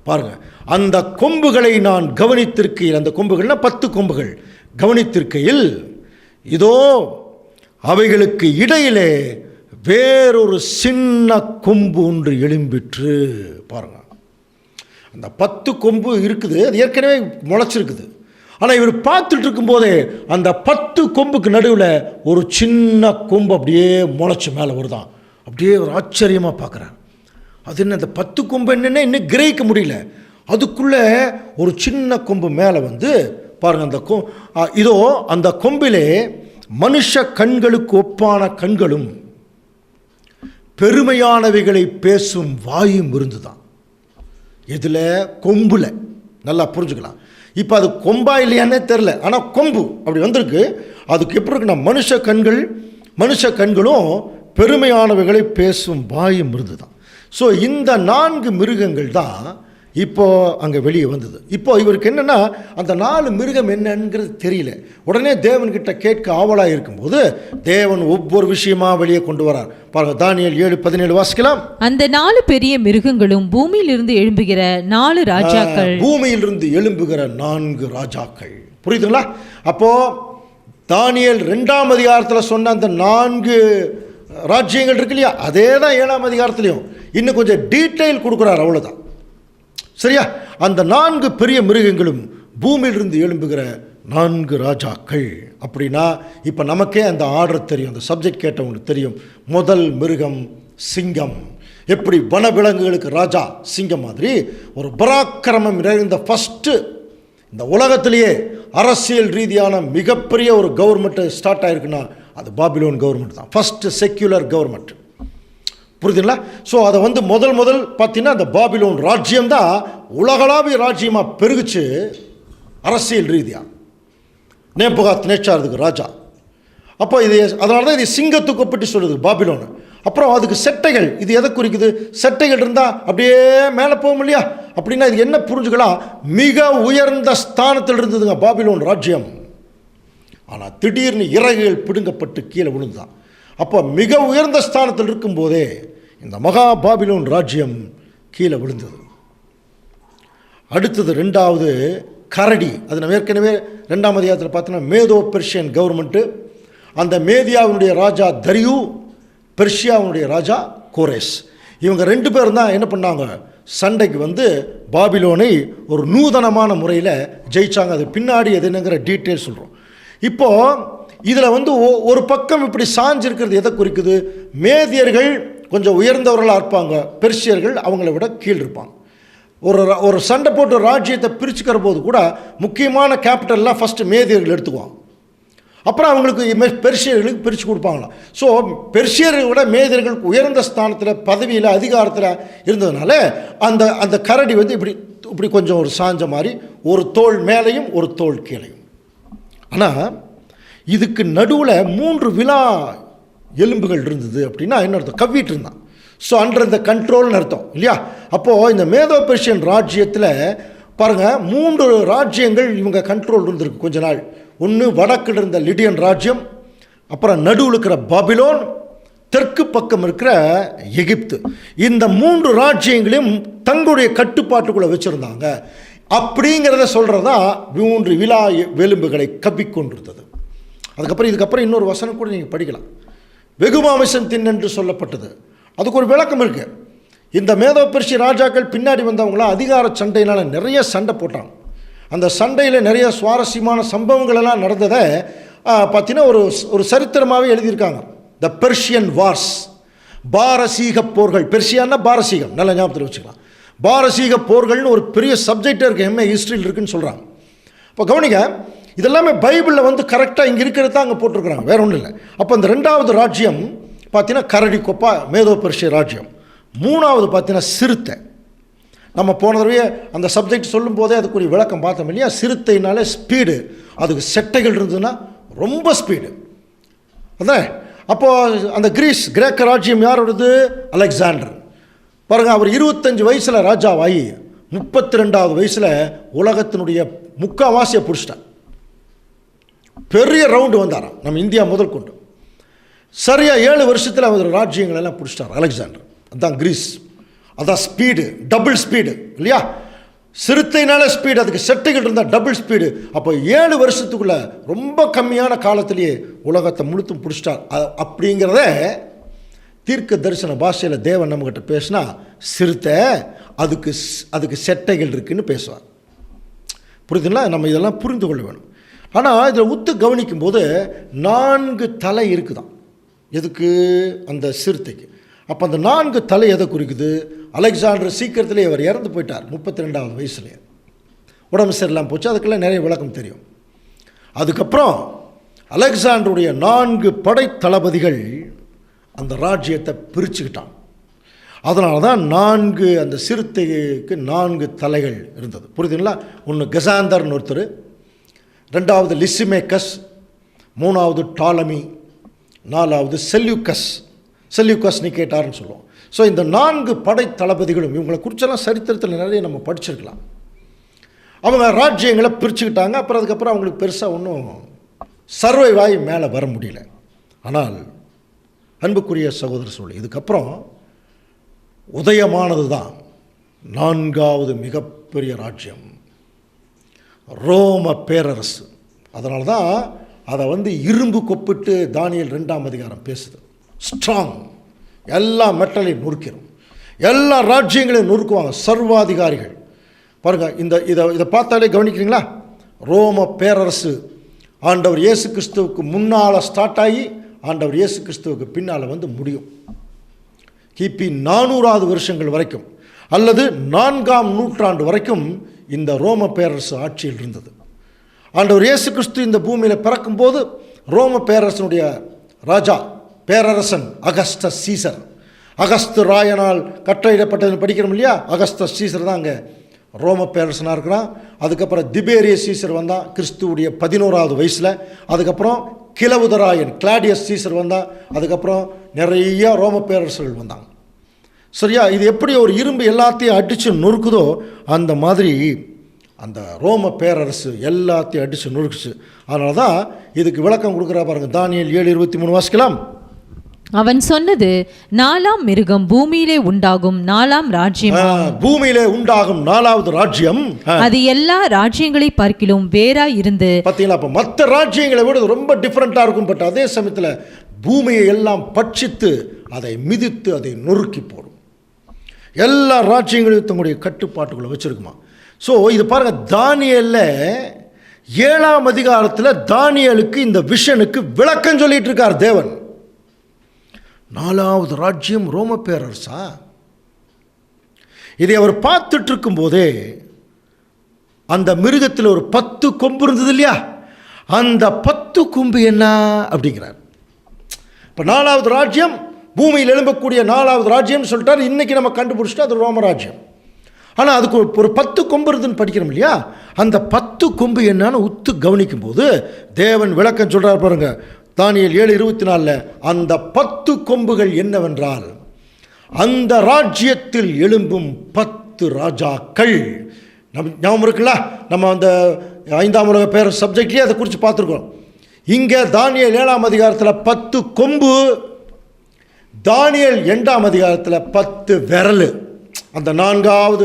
பாருங்கள், அந்த கொம்புகளை நான் கவனித்திருக்கையில், அந்த கொம்புகள்னா 10 கொம்புகள் கவனித்திருக்கையில், இதோ அவைகளுக்கு இடையிலே வேறொரு சின்ன கொம்பு ஒன்று எழும்பிற்று. பாருங்க, அந்த 10 கொம்பு இருக்குது, அது ஏற்கனவே முளைச்சிருக்குது. ஆனால் இவர் பார்த்துட்டு இருக்கும்போதே அந்த 10 கொம்புக்கு நடுவில் ஒரு சின்ன கொம்பு அப்படியே முளைச்சி மேலே வருதான். அப்படியே ஒரு ஆச்சரியமாக பார்க்குறார். அது என்ன, அந்த 10 கொம்பு என்னென்ன இன்னும் கிரகிக்க முடியல. அதுக்குள்ளே ஒரு சின்ன கொம்பு மேலே வந்து பாருங்கள், அந்த இதோ அந்த கொம்பிலே மனுஷ கண்களுக்கு ஒப்பான கண்களும் பெருமையானவைகளை பேசும் வாயும் இருந்துதான். இதில் கொம்புல நல்லா புரிஞ்சுக்கலாம். இப்போ அது கொம்பா இல்லையானே தெரில, ஆனால் கொம்பு அப்படி வந்திருக்கு. அதுக்கு எப்படி இருக்குன்னா, மனுஷ கண்களும் பெருமையானவைகளை பேசும் வாயும் இருந்துதான். ஸோ இந்த 4 மிருகங்கள் தான் இப்போ அங்கே வெளியே வந்தது. இப்போ இவருக்கு என்னென்னா அந்த 4 மிருகம் என்னங்கிறது தெரியல. உடனே தேவன்கிட்ட கேட்க ஆவலாக இருக்கும்போது தேவன் ஒவ்வொரு விஷயமா வெளியே கொண்டு வரார். பாருங்க, தானியேல் 7:17 வாசிக்கலாம். அந்த 4 பெரிய மிருகங்களும் பூமியிலிருந்து எழும்புகிற 4 ராஜாக்கள். பூமியிலிருந்து எழும்புகிற 4 ராஜாக்கள். புரியுதுங்களா? அப்போ தானியேல் 2ஆம் அதிகாரத்தில் சொன்ன அந்த 4 ராஜ்யங்கள் இருக்கு இல்லையா, அதே தான் 7ஆம் அதிகாரத்துலையும் இன்னும் கொஞ்சம் டீட்டெயில் கொடுக்குறார், அவ்வளோதான். சரியா? அந்த 4 பெரிய மிருகங்களும் பூமியிலிருந்து எழும்புகிற 4 ராஜாக்கள். அப்படின்னா இப்போ நமக்கே அந்த ஆர்டர் தெரியும், அந்த சப்ஜெக்ட் கேட்டவங்களுக்கு தெரியும். முதல் மிருகம் சிங்கம். எப்படி வனவிலங்குகளுக்கு ராஜா சிங்கம் மாதிரி ஒரு பராக்கிரமம் நிறைந்த ஃபஸ்ட்டு இந்த உலகத்திலேயே அரசியல் ரீதியான மிகப்பெரிய ஒரு கவர்மெண்ட் ஸ்டார்ட் ஆயிருக்குன்னா அது பாபிலோன் கவர்மெண்ட் தான். First secular government. புரியுதுங்களா? ஸோ அதை முதல் பார்த்தீங்கன்னா அந்த பாபிலோன் ராஜ்யம் தான் உலகளாவிய ராஜ்யமாக பெருகுச்சு அரசியல் ரீதியாக. நேபுகாத் நேச்சார் அதுக்கு ராஜா. அப்போ இது அதனால தான் இது சிங்கத்துக்கு ஒப்பிட்டு சொல்லுது பாபிலோன். அப்புறம் அதுக்கு செட்டைகள், இது எதை குறிக்குது? செட்டைகள் இருந்தால் அப்படியே மேலே போகும் இல்லையா? அப்படின்னா இது என்ன புரிஞ்சுக்கலாம்? மிக உயர்ந்த ஸ்தானத்தில் இருந்ததுங்க பாபிலோன் ராஜ்யம். ஆனால் திடீர்னு இறகுகள் பிடுங்கப்பட்டு கீழே விழுந்துதான். அப்போ மிக உயர்ந்த ஸ்தானத்தில் இருக்கும்போதே இந்த மகா பாபிலோன் ராஜ்யம் கீழே விழுந்தது. அடுத்தது 2வது கரடி. அது நம்ம ஏற்கனவே 2ஆம் அதிகாரத்தில் பார்த்தோன்னா மேதோ பெர்ஷியன் கவர்மெண்ட்டு. அந்த மேதியாவுடைய ராஜா தரியு, பெர்ஷியாவுடைய ராஜா கோரேஸ். இவங்க 2 பேரும் தான் என்ன பண்ணாங்க, சண்டைக்கு பாபிலோனை ஒரு நூதனமான முறையில் ஜெயிச்சாங்க. அது பின்னாடி எது என்னங்கிற டீட்டெயில் சொல்கிறோம். இப்போது இதில் ஒரு பக்கம் இப்படி சாஞ்சிருக்கிறது எதை குறிக்குது? மேதியர்கள் கொஞ்சம் உயர்ந்தவர்களாக இருப்பாங்க, பெர்ஷியர்கள் அவங்கள விட கீழ் இருப்பாங்க. ஒரு சண்டை போட்டு ராஜ்யத்தை பிரிச்சுக்கிற போது கூட முக்கியமான கேபிட்டல்லாம் ஃபஸ்ட்டு மேதியர்கள் எடுத்துக்குவாங்க. அப்புறம் அவங்களுக்கு பெர்ஷியர்களுக்கு பிரித்து கொடுப்பாங்களாம். ஸோ பெர்ஷியர்களை விட மேதியர்களுக்கு உயர்ந்த ஸ்தானத்தில் பதவியில் அதிகாரத்தில் இருந்ததுனால அந்த கரடி இப்படி கொஞ்சம் ஒரு சாஞ்ச மாதிரி, ஒரு தோள் மேலேயும் ஒரு தோள் கீழையும். ஆனால் இதுக்கு நடுவில் 3 விலா எலும்புகள் இருந்தது. அப்படின்னா என்ன அர்த்தம்? கவ்விட்டு இருந்தான். ஸோ அண்டர் இந்த கண்ட்ரோல்னு அர்த்தம் இல்லையா? அப்போது இந்த மேதோ பெர்ஷியன் ராஜ்யத்தில் பாருங்கள் 3 ராஜ்யங்கள் இவங்க கண்ட்ரோல் இருந்திருக்கு கொஞ்ச நாள். ஒன்று வடக்கில் இருந்த லிடியன் ராஜ்யம், அப்புறம் நடுவில் இருக்கிற பாபிலோன், தெற்கு பக்கம் இருக்கிற எகிப்து. இந்த 3 ராஜ்யங்களையும் தங்களுடைய கட்டுப்பாட்டுக்குள்ளே வச்சுருந்தாங்க. அப்படிங்கிறத சொல்கிறதா 3 விலா எலும்புகளை கவ்விக்கொண்டிருந்தது. இதுக்கப்புறம் இன்னொரு வசனம் கூட நீங்கள் படிக்கலாம். வெகுமாமிசம் தின்னென்று சொல்லப்பட்டது. அதுக்கு ஒரு விளக்கம் இருக்குது. இந்த மேதோ பெர்ஷிய ராஜாக்கள் பின்னாடி வந்தவங்களாம் அதிகார சண்டையினால் நிறைய சண்டை போட்டாங்க. அந்த சண்டையில் நிறைய சுவாரஸ்யமான சம்பவங்களெல்லாம் நடந்ததை பார்த்தீங்கன்னா ஒரு சரித்திரமாகவே எழுதியிருக்காங்க. த பெர்ஷியன் வார்ஸ், பாரசீக போர்கள். பெர்ஷியான்னா பாரசீகம், நல்ல ஞாபகத்தில் வச்சுக்கலாம். பாரசீக போர்கள்னு ஒரு பெரிய சப்ஜெக்டாக இருக்குது, எம்ஏ ஹிஸ்ட்ரியில் இருக்குதுன்னு சொல்கிறாங்க. இப்போ கவனிங்க, இதெல்லாமே பைபிளில் கரெக்டாக இங்கே இருக்கிறது தான் அங்கே போட்டிருக்கிறாங்க, வேற ஒன்றும் இல்லை. அப்போ இந்த 2வது ராஜ்யம் பார்த்தீங்கன்னா கரடி கொப்பா, மேதோ பெர்ஷிய ராஜ்யம். 3வது பார்த்தீங்கன்னா சிறுத்தை. நம்ம போன தடவை அந்த சப்ஜெக்ட் சொல்லும் போதே அதுக்குரிய விளக்கம் பார்த்தோம் இல்லையா? சிறுத்தைனாலே ஸ்பீடு, அதுக்கு செட்டைகள் இருந்ததுன்னா ரொம்ப ஸ்பீடு. அதான் அப்போது அந்த கிரேக்க ராஜ்யம் யாரோடது? அலெக்சாண்டர். பாருங்கள், அவர் 25 வயசில் ராஜாவாகி 32வது வயசில் உலகத்தினுடைய முக்கால்வாசியை பிடிச்சிட்டார். பெரிய ரவுண்டு வந்தாராம் நம்ம இந்தியா முதல் கொண்டு. சரியாக 7 வருஷத்தில் அவர் ராஜ்யங்களெல்லாம் பிடிச்சிட்டார் அலெக்சாண்டர். அதுதான் கிரீஸ். அதான் ஸ்பீடு, டபுள் ஸ்பீடு இல்லையா? சிறுத்தைனால ஸ்பீடு, அதுக்கு செட்டைகள் இருந்தால் டபுள் ஸ்பீடு. அப்போ 7 வருஷத்துக்குள்ளே ரொம்ப கம்மியான காலத்திலேயே உலகத்தை முழுத்தும் பிடிச்சிட்டார். அப்படிங்கிறத தீர்க்க தரிசன பாஷையில் தேவன் நம்மகிட்ட பேசினா சிறுத்தை, அதுக்கு செட்டைகள் இருக்குன்னு பேசுவார். புரியுதுங்களா? நம்ம இதெல்லாம் புரிந்து கொள்ள வேணும். ஆனால் இதில் உத்து கவனிக்கும் போது 4 தலை இருக்குதான். எதுக்கு? அந்த சிறுத்தைக்கு. அப்போ அந்த 4 தலை எதை குறிக்குது? அலெக்சாண்டர் சீக்கிரத்திலே அவர் இறந்து போயிட்டார் 32வது வயசுலேயே. உடம்பு சரியில்லாமல் போச்சு. அதுக்கெல்லாம் நிறைய விளக்கம் தெரியும். அதுக்கப்புறம் அலெக்சாண்டருடைய 4 படை தளபதிகள் அந்த ராஜ்யத்தை பிரிச்சுக்கிட்டான். அதனால தான் 4 அந்த சிறுத்தைக்கு 4 தலைகள் இருந்தது. புரியுதுங்களா? ஒன்று கெசாந்தர்னு ஒருத்தர், 2வது லிசிமேக்கஸ், 3வது டாலமி, 4வது செல்யூக்கஸ். செல்யூக்கஸ் நிக்கேட்டார்னு சொல்லுவோம். ஸோ இந்த 4 படை தளபதிகளும் இவங்களை குறிச்செல்லாம் சரித்திரத்தில் நிறைய நம்ம படிச்சிருக்கலாம். அவங்க ராஜ்யங்களை பிரிச்சுக்கிட்டாங்க. அதுக்கப்புறம் அவங்களுக்கு பெருசாக ஒன்றும் சர்வைவ் ஆகி மேலே வர முடியல. ஆனால் அன்புக்குரிய சகோதர சோழி, இதுக்கப்புறம் உதயமானது தான் 4வது மிகப்பெரிய ராஜ்யம், ரோம பேரரசு. அதனால தான் அதை இரும்பு கொப்பிட்டு தானியேல் 2ஆம் அதிகாரம் பேசுது. ஸ்ட்ராங், எல்லா மெட்டலையும் நொறுக்கிறோம், எல்லா ராஜ்யங்களையும் நொறுக்குவாங்க சர்வாதிகாரிகள். பாருங்கள், இதை பார்த்தாலே கவனிக்கிறீங்களா? ரோம பேரரசு ஆண்டவர் இயேசு கிறிஸ்துவுக்கு முன்னால் ஸ்டார்ட் ஆகி ஆண்டவர் இயேசு கிறிஸ்துவுக்கு பின்னால் முடியும். கிபி 400வது வருஷங்கள் வரைக்கும் அல்லது 4ஆம் நூற்றாண்டு வரைக்கும் இந்த ரோம பேரரசு ஆட்சியில் இருந்தது. ஆண்டவர் இயேசு கிறிஸ்து இந்த பூமியில் பிறக்கும்போது ரோம பேரரசனுடைய ராஜா பேரரசன் அகஸ்டஸ் சீசர், அகஸ்து ராயனால் கட்டளையிடப்பட்டதுன்னு படிக்கிறோம் இல்லையா? அகஸ்டஸ் சீசர் தான் அங்கே ரோம பேரரசனாக இருக்கிறான். அதுக்கப்புறம் திபேரிய சீசர் வந்தான் கிறிஸ்துவுடைய 11வது வயசில். அதுக்கப்புறம் கிளவுதராயன் கிளாடியஸ் சீசர் வந்தான். அதுக்கப்புறம் நிறைய ரோம பேரரசர்கள் வந்தாங்க. சரியா? இது எப்படி ஒரு இரும்பு எல்லாத்தையும் அடித்து நொறுக்குதோ அந்த மாதிரி அந்த ரோம பேரரசு எல்லாத்தையும் அடித்து நொறுக்குச்சு. அதனால தான் இதுக்கு விளக்கம் கொடுக்குறா பாருங்க. தானியேல் 7:23 வாசிக்கலாம். அவன் சொன்னது, 4ஆம் மிருகம் பூமியிலே உண்டாகும் 4ஆம் ராஜ்யம், பூமியிலே உண்டாகும் 4வது ராஜ்யம், அது எல்லா ராஜ்யங்களை பார்க்கிலும் வேறா இருந்து. பார்த்தீங்களா? அப்ப மற்ற ராஜ்யங்களை விட ரொம்ப டிஃபரெண்டா இருக்கும். பட் அதே சமயத்தில் பூமியை எல்லாம் பட்சித்து அதை மிதித்து அதை நொறுக்கி போடும். எல்லா ராஜ்யங்களையும் தங்களுடைய கட்டுப்பாட்டுக்குள்ள வச்சிருக்குமா. ஸோ இது பாருங்க, தானியேல்ல 7ஆம் அதிகாரத்தில் தானியேலுக்கு இந்த விஷனுக்கு விளக்கம் சொல்லிட்டு இருக்கார் தேவன். 4வது ராஜ்யம் ரோம பேரரசா? இதை அவர் பார்த்துட்டு இருக்கும் போதே அந்த மிருகத்தில் ஒரு 10 கொம்பு இருந்தது இல்லையா? அந்த 10 கொம்பு என்ன அப்படிங்கிறார். இப்போ 4வது ராஜ்யம் பூமியில் எழும்பக்கூடிய 4வது ராஜ்யம் சொல்லிட்டார். இன்னைக்கு நம்ம கண்டுபிடிச்சிட்டோம் அது ரோம ராஜ்யம். ஆனால் அதுக்கு ஒரு 10 கொம்பு இருந்துன்னு படிக்கிறோம் இல்லையா? அந்த 10 கொம்பு என்னன்னு உத்து கவனிக்கும் போது தேவன் விளக்கம் சொல்றார் பாருங்க. தானியேல் 7:24 அந்த 10 கொம்புகள் என்னவென்றால் அந்த ராஜ்யத்தில் எழும்பும் 10 ராஜாக்கள். ஞாபகம் இருக்குல்ல? நம்ம அந்த 5ஆம் உலக பேர் சப்ஜெக்ட்லேயே அதை குறித்து பார்த்துருக்கோம். இங்கே தானியேல் 7ஆம் அதிகாரத்தில் 10 கொம்பு, தானியேல் 2ஆம் அதிகாரத்தில் 10 விரல். அந்த 4வது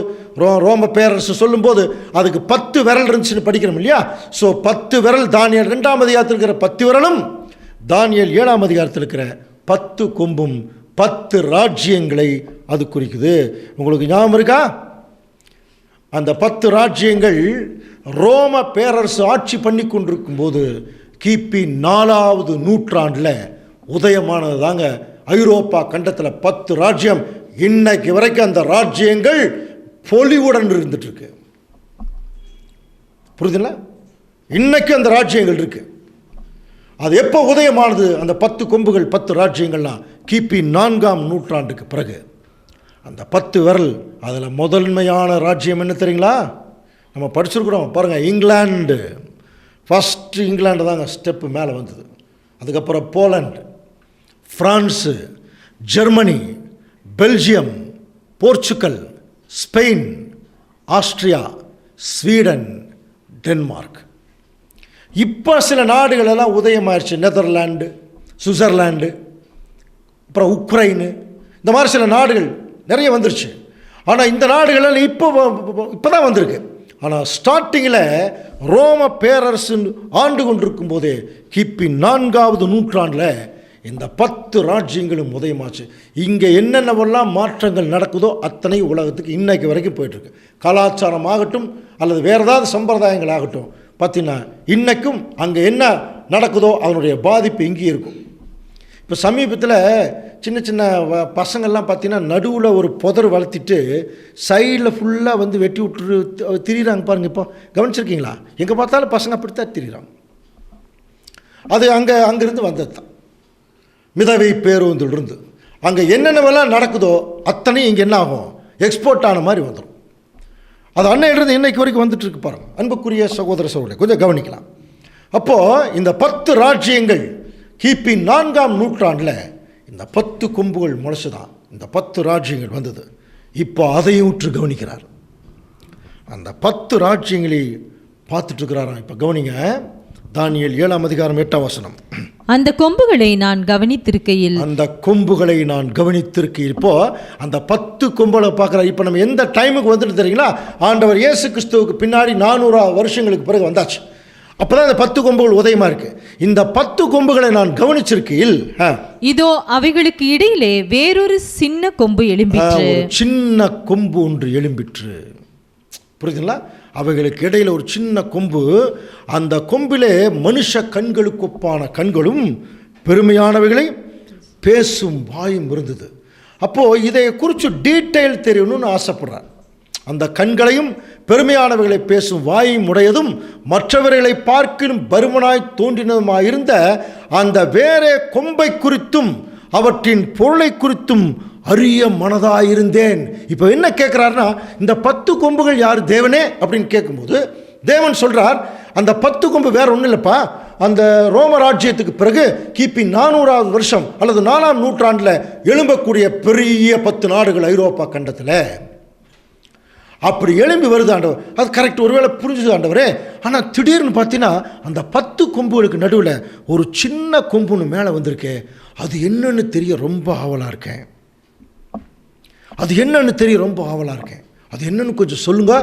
ரோம பேரரசு சொல்லும்போது அதுக்கு 10 விரல் இருந்துச்சுன்னு படிக்கிறோம் இல்லையா? ஸோ 10 விரல் தானியேல் 2ஆம் அதிகாரத்தில் இருக்கிற 10 விரலும் தானியேல் 7ஆம் அதிகாரத்தில் இருக்கிற 10 கொம்பும் 10 ராஜ்யங்களை அது குறிக்குது. உங்களுக்கு ஞாபகம் இருக்கா? அந்த 10 ராஜ்யங்கள் ரோம பேரரசு ஆட்சி பண்ணி கொண்டிருக்கும் போது கிபி 4வது நூற்றாண்டில் உதயமானது தாங்க ஐரோப்பா கண்டத்தில் 10 ராஜ்யம். இன்னைக்கு வரைக்கும் அந்த ராஜ்யங்கள் பொலிவுடன் இருந்துட்டு இருக்கு. புரியுதுங்களா? இன்னைக்கு அந்த ராஜ்யங்கள் இருக்கு. அது எப்போ உதயமானது? அந்த 10 கொம்புகள் 10 ராஜ்யங்கள்லாம் கிபி 4ஆம் நூற்றாண்டுக்கு பிறகு. அந்த 10 விரல் அதில் முதன்மையான ராஜ்யம் என்ன தெரியுங்களா? நம்ம படிச்சிருக்கிறோம் பாருங்கள். இங்கிலாந்து ஃபஸ்ட்டு, இங்கிலாண்டு தாங்க ஸ்டெப்பு மேலே வந்தது. அதுக்கப்புறம் Poland, France, Germany, Belgium, Portugal, Spain, Austria, Sweden, Denmark. இப்போ சில நாடுகளெல்லாம் உதயமாயிடுச்சு. நெதர்லாண்டு, சுவிட்சர்லாண்டு, அப்புறம் உக்ரைனு, இந்த மாதிரி சில நாடுகள் நிறைய வந்துருச்சு. ஆனால் இந்த நாடுகளெல்லாம் இப்போ தான் வந்திருக்கு. ஆனால் ஸ்டார்டிங்கில் ரோம பேரரசு ஆண்டு கொண்டிருக்கும் போதே கிபி 4வது நூற்றாண்டில் இந்த 10 ராஜ்யங்களும் உதயமாச்சு. இங்கே என்னென்னவெல்லாம் மாற்றங்கள் நடக்குதோ அத்தனை உலகத்துக்கு இன்னைக்கு வரைக்கும் போயிட்டுருக்கு. கலாச்சாரம் ஆகட்டும் அல்லது வேறு ஏதாவது சம்பிரதாயங்கள் ஆகட்டும், பார்த்தீங்கன்னா இன்றைக்கும் அங்கே என்ன நடக்குதோ அதனுடைய பாதிப்பு இங்கேயும் இருக்கும். இப்போ சமீபத்தில் சின்ன சின்ன பசங்கள்லாம் பார்த்தீங்கன்னா நடுவில் ஒரு புதர் வளர்த்திட்டு சைடில் ஃபுல்லாக வெட்டி விட்டு திரிகிறாங்க பாருங்கள். இப்போ கவனிச்சிருக்கீங்களா? எங்கே பார்த்தாலும் பசங்க அப்படித்தான் திரிகிறாங்க. அது அங்கேருந்து வந்தது தான். மிதவை பேருந்திலிருந்து அங்கே என்னென்னவெல்லாம் நடக்குதோ அத்தனையும் இங்கே என்ன ஆகும்? எக்ஸ்போர்ட் ஆன மாதிரி வந்துடும். அது அன்னையிலிருந்து இன்னைக்கு வரைக்கும் வந்துட்டுருக்கு பாருங்கள். அன்புக்குரிய சகோதர சகோதரரை கொஞ்சம் கவனிக்கலாம். அப்போது இந்த 10 ராஜ்யங்கள் கிபி 4ஆம் நூற்றாண்டில் இந்த 10 கொம்புகள் முளைச்சு தான் இந்த 10 ராஜ்யங்கள் வந்தது. இப்போ அதையும் உற்று கவனிக்கிறார். அந்த 10 ராஜ்யங்களை பார்த்துட்டு இருக்கிறாராம். இப்போ கவனிங்க, தானியேல் 7ஆம் அதிகாரம் 8ஆம் வசனம். அந்த கொம்புகளை நான் கவனித்திருக்கையில், அந்த கொம்புகளை நான் கவனித்திருக்கையில். இப்போ அந்த 10 கொம்புகளை பார்க்குறார். இப்போ நம்ம எந்த டைமுக்கு வந்துட்டு தெரியுங்களா? ஆண்டவர் இயேசு கிறிஸ்துவுக்கு பின்னாடி 400 வருஷங்களுக்கு பிறகு வந்தாச்சு. அப்போ தான் இந்த 10 கொம்புகள் உதயமாக இருக்கு. இந்த 10 கொம்புகளை நான் கவனிச்சிருக்கையில், இதோ அவைகளுக்கு இடையிலே வேறொரு சின்ன கொம்பு எழும்பிற்று. ஒரு சின்ன கொம்பு ஒன்று எழும்பிற்று. புரியுதுங்களா? அவைகளுக்கு இடையில் ஒரு சின்ன கொம்பு. அந்த கொம்பிலே மனுஷ கண்களுக்கு ஒப்பான கண்களும் பெருமையானவைகளை பேசும் வாயும் இருந்தது. அப்போது இதை குறித்து டீட்டெயில் தெரியணும்னு ஆசைப்படுறார். அந்த கண்களையும் பெருமையானவைகளை பேசும் வாயும் உடையதும் மற்றவர்களை பார்க்கிலும் பருமனாய் தோன்றினதுமாயிருந்த அந்த வேறே கொம்பை குறித்தும் அவற்றின் பொருளை குறித்தும் அறிய மனதாயிருந்தேன். இப்போ என்ன கேட்குறாருன்னா, இந்த 10 கொம்புகள் யார் தேவனே அப்படின்னு கேட்கும்போது தேவன் சொல்கிறார், அந்த 10 கொம்பு வேற ஒன்றும் இல்லைப்பா, அந்த ரோம ராஜ்யத்துக்கு பிறகு கிபி 400வது வருஷம் அல்லது 4ஆம் நூற்றாண்டில் எழும்பக்கூடிய பெரிய 10 நாடுகள் ஐரோப்பா கண்டத்தில் அப்படி எழும்பி வருது ஆண்டவர். அது கரெக்ட், ஒருவேளை புரிஞ்சுது ஆண்டவரே. ஆனால் திடீர்னு பார்த்தீங்கன்னா அந்த 10 கொம்புகளுக்கு நடுவில் ஒரு சின்ன கொம்புன்னு மேலே வந்திருக்கே, அது என்னன்னு தெரிய ரொம்ப ஆவலாக இருக்கேன். அது என்னன்னு தெரிய ரொம்ப ஆவலாக இருக்கேன். அது என்னன்னு கொஞ்சம் சொல்லுங்க.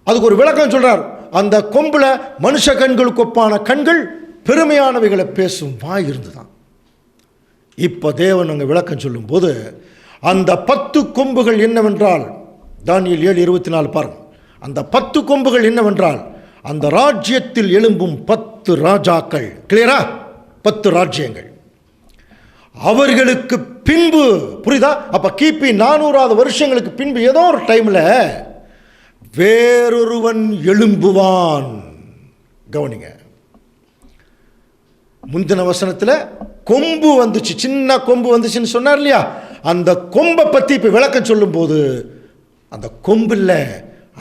அதுக்கு ஒரு விளக்கம் சொல்கிறார். அந்த கொம்பில் மனுஷ கண்களுக்கு ஒப்பான கண்கள், பெருமையானவைகளை பேசும் வாய் இருந்துதான். இப்போ தேவன் அங்கே விளக்கம் சொல்லும்போது அந்த 10 கொம்புகள் என்னவென்றால், தானியேல் 7:24 பாருங்க. அந்த 10 கொம்புகள் என்னவென்றால், அந்த ராஜ்யத்தில் எழும்பும் 10 ராஜாக்கள். கிளியரா? 10 ராஜ்யங்கள். அவர்களுக்கு பின்பு, புரியுதா? அப்ப கிபி 400வது வருஷங்களுக்கு பின்பு ஏதோ ஒரு டைம்ல வேறொருவன் எழும்புவான். கவனிங்க, முந்தின வசனத்தில் கொம்பு வந்துச்சு, சின்ன கொம்பு வந்துச்சுன்னு சொன்னார் இல்லையா? அந்த கொம்பை பற்றி இப்போ விளக்கம் சொல்லும் போது அந்த கொம்பில்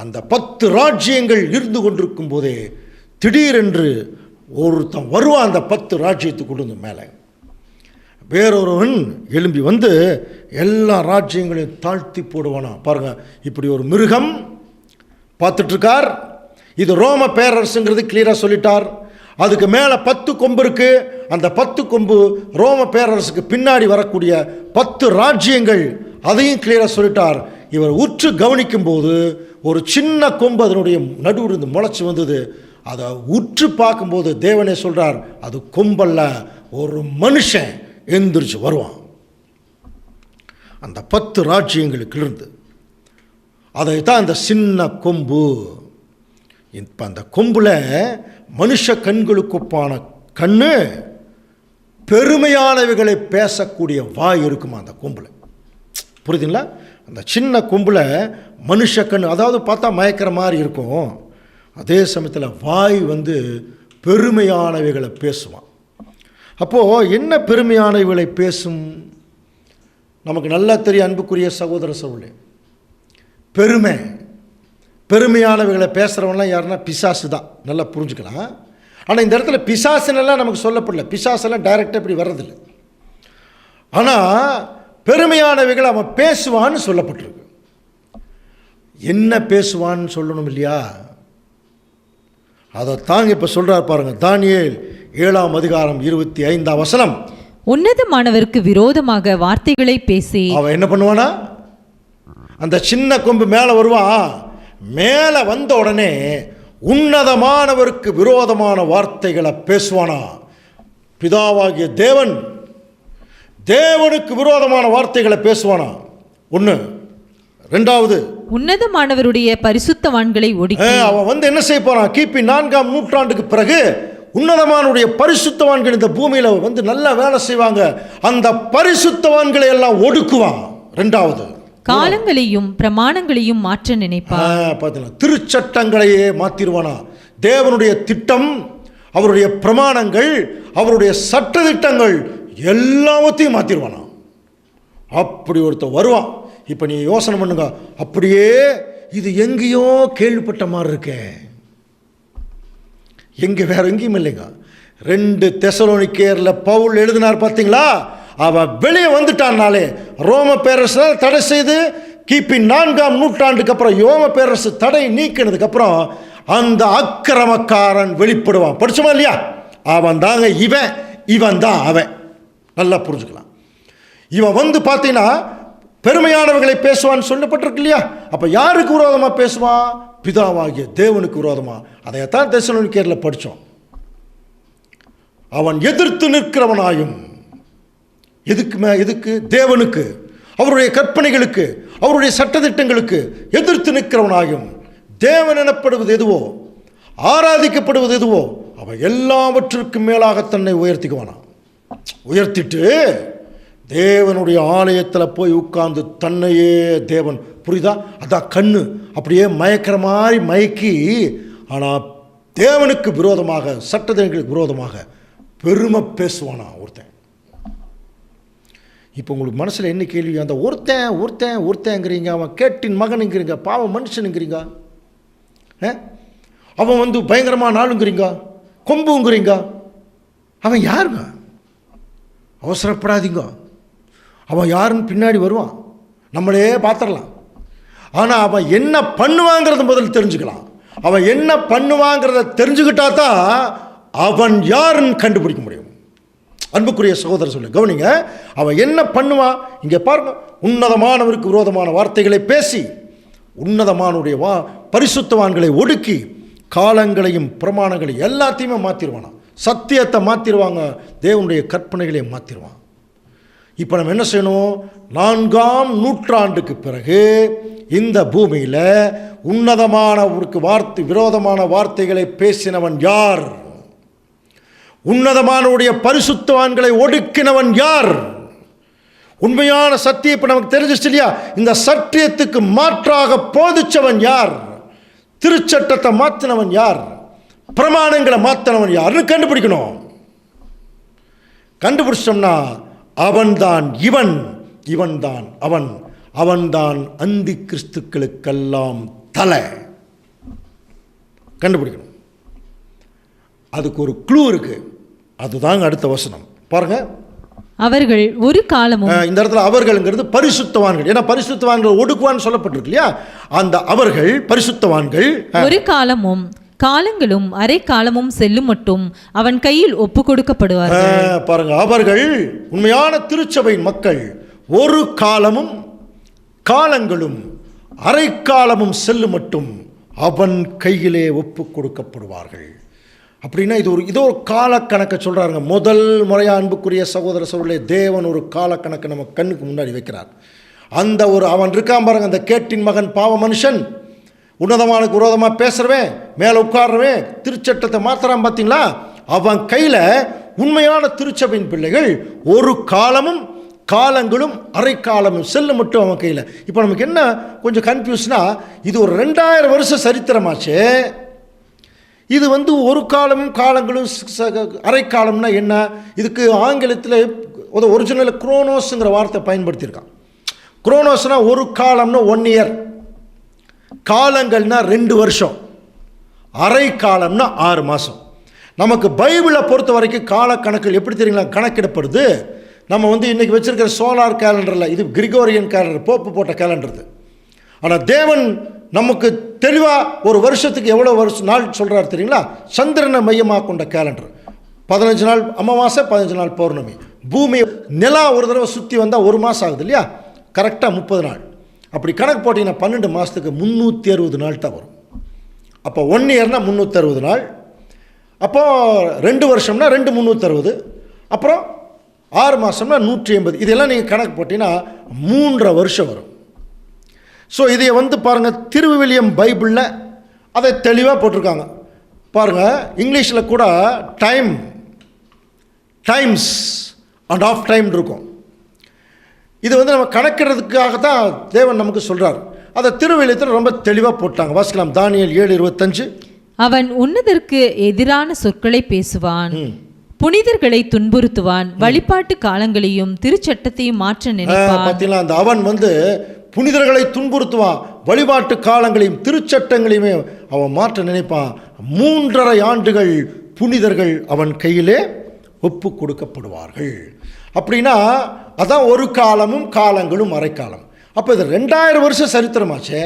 அந்த 10 ராஜ்யங்கள் இருந்து கொண்டிருக்கும் போதே திடீரென்று ஒருத்தன் வருவான். அந்த 10 ராஜ்யத்துக்கு கொண்டு வந்து மேலே வேறொருவன் எழும்பி வந்து எல்லா ராஜ்யங்களையும் தாழ்த்தி போடுவானா. பாருங்க, இப்படி ஒரு மிருகம் பார்த்துட்ருக்கார். இது ரோம பேரரசுங்கிறது கிளியராக சொல்லிட்டார். அதுக்கு மேலே 10 கொம்பு இருக்கு. அந்த 10 கொம்பு ரோம பேரரசுக்கு பின்னாடி வரக்கூடிய 10 ராஜ்யங்கள், அதையும் கிளியராக சொல்லிட்டார். இவர் உற்று கவனிக்கும் போது ஒரு சின்ன கொம்பு அதனுடைய நடுவிலிருந்து முளைச்சி வந்தது. அதை உற்று பார்க்கும்போது தேவனே சொல்றார், அது கொம்பல்ல, ஒரு மனுஷன் எந்திரிச்சு வருவான் அந்த 10 ராஜ்யங்களுக்கு இருந்து. அதைத்தான் அந்த சின்ன கொம்பு. இப்போ அந்த கொம்புல மனுஷ கண்களுக்கு ஒப்பான கண்ணு, பெருமையானவைகளை பேசக்கூடிய வாய் இருக்குமா அந்த கொம்புல. புரியுதுங்களா? அந்த சின்ன கொம்பில் மனுஷ கண், அதாவது பார்த்தா மயக்கிற மாதிரி இருக்கும். அதே சமயத்தில் வாய் வந்து பெருமையானவைகளை பேசுவான். அப்போது என்ன பெருமையானவைகளை பேசும்? நமக்கு நல்லா தெரியும் அன்புக்குரிய சகோதர சகோதரர்களே, பெருமையானவைகளை பேசுகிறவங்களாம் யாருன்னா பிசாசு தான். நல்லா புரிஞ்சுக்கலாம். ஆனால் இந்த இடத்துல பிசாசுன்னெல்லாம் நமக்கு சொல்லப்படல. பிசாசெல்லாம் டைரெக்டாக இப்படி வர்றதில்லை. ஆனால் பெருமையானவைகள் அவன் பேசுவான்னு சொல்லப்பட்டிருக்கு. என்ன பேசுவான்னு சொல்லணும் இல்லையா? அதை தாங்க இப்போ சொல்கிறார் பாருங்க. தானியேல் 7ஆம் அதிகாரம் 25ஆம் வசனம். உன்னதமானவருக்கு விரோதமாக வார்த்தைகளை பேசி அவன் என்ன பண்ணுவானா? அந்த சின்ன கொம்பு மேலே வருவான். மேலே வந்த உடனே உன்னதமானவருக்கு விரோதமான வார்த்தைகளை பேசுவானா. பிதாவாகிய தேவனுக்கு விரோதமான வார்த்தைகளை பேசுவானா. ஒன்று. ரெண்டாவது, உன்னதமானவருடைய பரிசுத்தவான்களை ஒடுக்கி அவன் வந்து என்ன செய்ய போறான்? கிபி 4ஆம் நூற்றாண்டுக்கு பிறகு உன்னதமானுடைய பரிசுத்தவான்கள் இந்த பூமியில் வந்து நல்லா வேலை செய்வாங்க. அந்த பரிசுத்தவான்களை எல்லாம் ஒடுக்குவான். ரெண்டாவது, காலங்களையும் பிரமாணங்களையும் மாற்ற நினைப்பான். திருச்சட்டங்களையே மாத்திருவானா. தேவனுடைய திட்டம், அவருடைய பிரமாணங்கள், அவருடைய சட்ட திட்டங்கள் எல்லாத்தையும் மாத்திருவானா. அப்படி ஒருத்தர் வருவான். இப்போ நீ யோசனை பண்ணுங்க, அப்படியே இது எங்கேயோ கேள்விப்பட்ட மாதிரி இருக்கேன். எங்கே? வேற எங்கேயும் இல்லைங்க. 2 தெசலோனிக்கேயர்ல பவுல் எழுதினார் பார்த்தீங்களா? அவன் வெளியே வந்துட்டான்னாலே ரோம பேரரசால் தடை செய்து கிபி 4ஆம் நூற்றாண்டுக்கு அப்புறம் ரோம பேரரசு தடை நீக்கினதுக்கு அப்புறம் அந்த அக்கிரமக்காரன் வெளிப்படுவான். படிச்சோமா இல்லையா? அவன் தாங்க இவன் தான் அவன். நல்லா புரிஞ்சுக்கலாம். இவன் வந்து பார்த்தீங்கன்னா பெருமையானவர்களை பேசுவான்னு சொல்லப்பட்டிருக்கு இல்லையா? அப்போ யாருக்கு விரோதமாக பேசுவான்? பிதாவாகிய தேவனுக்கு விரோதமாக. அதைத்தான் தெசலோனிக்கேயரில் படித்தோம். அவன் எதிர்த்து நிற்கிறவனாயும், எதுக்கு? தேவனுக்கு, அவருடைய கற்பனைகளுக்கு, அவருடைய சட்டதிட்டங்களுக்கு எதிர்த்து நிற்கிறவனாயும், தேவன் எனப்படுவது எதுவோ, ஆராதிக்கப்படுவது எதுவோ, அவன் எல்லாவற்றிற்கும் மேலாக தன்னை உயர்த்திட்டு தேவனுடைய ஆலயத்தில் போய் உட்கார்ந்து தன்னையே தேவன், புரியுதா? அதான் கண்ணு அப்படியே மயக்கிற மாதிரி மயக்கி, ஆனால் தேவனுக்கு விரோதமாக, சட்டத்திட்டங்களுக்கு விரோதமாக பெருமை பேசுவானா ஒருத்தன். இப்போ உங்களுக்கு மனசில் என்ன கேள்வி? அந்த ஒருத்தங்கிறீங்க, அவன் கேட்டின் மகனுங்கிறீங்க, பாவ மனுஷனுங்கிறீங்க, அவன் வந்து பயங்கரமான ஆளுங்கிறீங்க, கொம்புங்கிறீங்க. அவன் யாருங்க? அவசரப்படாதீங்க, அவன் யாருன்னு பின்னாடி வருவான், நம்மளே பார்த்துடலாம். ஆனால் அவன் என்ன பண்ணுவாங்கிறத முதல்ல தெரிஞ்சுக்கலாம். அவன் என்ன பண்ணுவாங்கிறத தெரிஞ்சுக்கிட்டா தான் அவன் யாருன்னு கண்டுபிடிக்க முடியும். அன்புக்குரிய சகோதரர் சொல்லு, கவனிங்க. அவன் என்ன பண்ணுவான்? இங்கே பாருங்க. உன்னதமானவருக்கு விரோதமான வார்த்தைகளை பேசி, உன்னதமானுடைய பரிசுத்தவான்களை ஒடுக்கி, காலங்களையும் பிரமாணங்களையும் எல்லாத்தையுமே மாற்றிடுவானா. சத்தியத்தை மாற்றிடுவாங்க, தேவனுடைய கற்பனைகளை மாற்றிடுவான். இப்போ நம்ம என்ன செய்யணும்? 4ஆம் நூற்றாண்டுக்கு பிறகு இந்த பூமியில் உன்னதமானவருக்கு விரோதமான வார்த்தைகளை பேசினவன் யார்? உன்னதமானவருடைய பரிசுத்தவான்களை ஒடுக்கினவன் யார்? உண்மையான சத்தியம் இப்போ நமக்கு தெரிஞ்சிச்சு இல்லையா? இந்த சத்தியத்துக்கு மாற்றாக போதிச்சவன் யார்? திருச்சட்டத்தை மாற்றினவன் யார்? பிரமாணங்களை மாற்றினவன் யாருன்னு கண்டுபிடிக்கணும். கண்டுபிடிச்சோம்னா அவன்தான் இவன்தான் அவன்தான் அந்தி கிறிஸ்துக்களுக்கெல்லாம் தலை. கண்டுபிடிக்கணும். அதுக்கு ஒரு க்ளூ இருக்கு. அதுதாங்க அடுத்த வசனம் பாருங்க. அவர்கள் ஒரு காலமும், இந்த இடத்துல அவர்கள்ங்கிறது பரிசுத்தவான்கள். ஏன்னா பரிசுத்தவான்கள் ஒடுக்குவான்னு சொல்லப்பட்டிருக்கு இல்லையா? அந்த அவர்கள் பரிசுத்தவான்கள் ஒரு காலமும் காலங்களும் அரை காலமும் செல்லும் மட்டும் அவன் கையில் ஒப்பு கொடுக்கப்படுவார்கள். பாருங்க, அவர்கள் உண்மையான திருச்சபையின் மக்கள் ஒரு காலமும் காலங்களும் அரை காலமும் செல்லும் மட்டும் அவன் கையிலே ஒப்பு கொடுக்கப்படுவார்கள். அப்படின்னா இதோ ஒரு காலக்கணக்கை சொல்கிறாருங்க. முதல் முறையாக அன்புக்குரிய சகோதர சகோதரர்களே, தேவன் ஒரு காலக்கணக்கை நம்ம கண்ணுக்கு முன்னாடி வைக்கிறார். அந்த அவன் இருக்கான் பாருங்க, அந்த கேட்டின் மகன், பாவ மனுஷன், உன்னதமானுக்கு விரோதமாக பேசுகிறவன், மேலே உட்கார்றவன், திருச்சட்டத்தை மாத்திரான் பார்த்தீங்களா? அவன் கையில் உண்மையான திருச்சபையின் பிள்ளைகள் ஒரு காலமும் காலங்களும் அரை காலமும் செல்லும் மட்டும் அவன் கையில். இப்போ நமக்கு என்ன கொஞ்சம் கன்ஃபியூஸ்னா, இது ஒரு 2000 வருஷ சரித்திரமாச்சு. இது வந்து ஒரு காலமும் காலங்களும் அரை காலம்னா என்ன? இதுக்கு ஆங்கிலத்தில் ஒரிஜினல் குரோனோஸுங்கிற வார்த்தை பயன்படுத்தியிருக்கான். குரோனோஸ்னா ஒரு காலம்னா 1 இயர், காலங்கள்னா 2 வருஷம், அரை காலம்னா 6 மாதம். நமக்கு பைபிளை பொறுத்த வரைக்கும் காலக்கணக்கில் எப்படி தெரியுங்களா கணக்கிடப்படுது? நம்ம வந்து இன்றைக்கி வச்சுருக்கிற சோலார் கேலண்டரில், இது கிரிகோரியன் கேலண்டர், போப்பு போட்ட கேலண்டர் இது. ஆனால் தேவன் நமக்கு தெளிவாக ஒரு வருஷத்துக்கு எவ்வளோ நாள் சொல்கிறார் தெரியுங்களா? சந்திரனை மையமாக கொண்ட கேலண்டர். 15 நாள் அமாவாசை, 15 நாள் பௌர்ணமி. பூமி நிலா ஒரு தடவை சுற்றி வந்தால் 1 மாதம் ஆகுது இல்லையா? கரெக்டாக 30 நாள். அப்படி கணக்கு போட்டிங்கன்னா 12 மாதத்துக்கு 360 நாள் தான் வரும். அப்போ 1 இயர்னா 360 நாள். அப்போது 2 வருஷம்னா 2 360, அப்புறம் 6 மாதம்னா 180. இதெல்லாம் நீங்கள் கணக்கு போட்டிங்கன்னா 3.5 வருஷம் வரும். ஸோ இதை வந்து பாருங்கள், திருவிவிலியம் பைபிளில் அதை தெளிவாக போட்டிருக்காங்க பாருங்கள். இங்கிலீஷில் கூட டைம்ஸ் அண்ட் ஆஃப் டைம் இருக்கும். இது வந்து நம்ம கணக்கிடுறதுக்காக தான் தேவன் நமக்கு சொல்கிறார். அதை திருவிவிலியத்தில் ரொம்ப தெளிவாக போட்டாங்க. வாசிக்கலாம், தானியேல் 7:25. அவன் உன்னதற்கு எதிரான சொற்களை பேசுவான், புனிதர்களை துன்புறுத்துவான், வழிபாட்டு காலங்களையும் திருச்சட்டத்தையும் மாற்ற நினைப்பான். பார்த்தீங்களா, அந்த அவன் வந்து புனிதர்களை துன்புறுத்துவான், வழிபாட்டு காலங்களையும் திருச்சட்டங்களையுமே அவன் மாற்ற நினைப்பான். 3.5 ஆண்டுகள் புனிதர்கள் அவன் கையிலே ஒப்பு கொடுக்கப்படுவார்கள். அப்படின்னா அதான் ஒரு காலமும் காலங்களும் அரைக்காலம். அப்போ இது 2000 வருஷம் சரித்திரமாச்சே,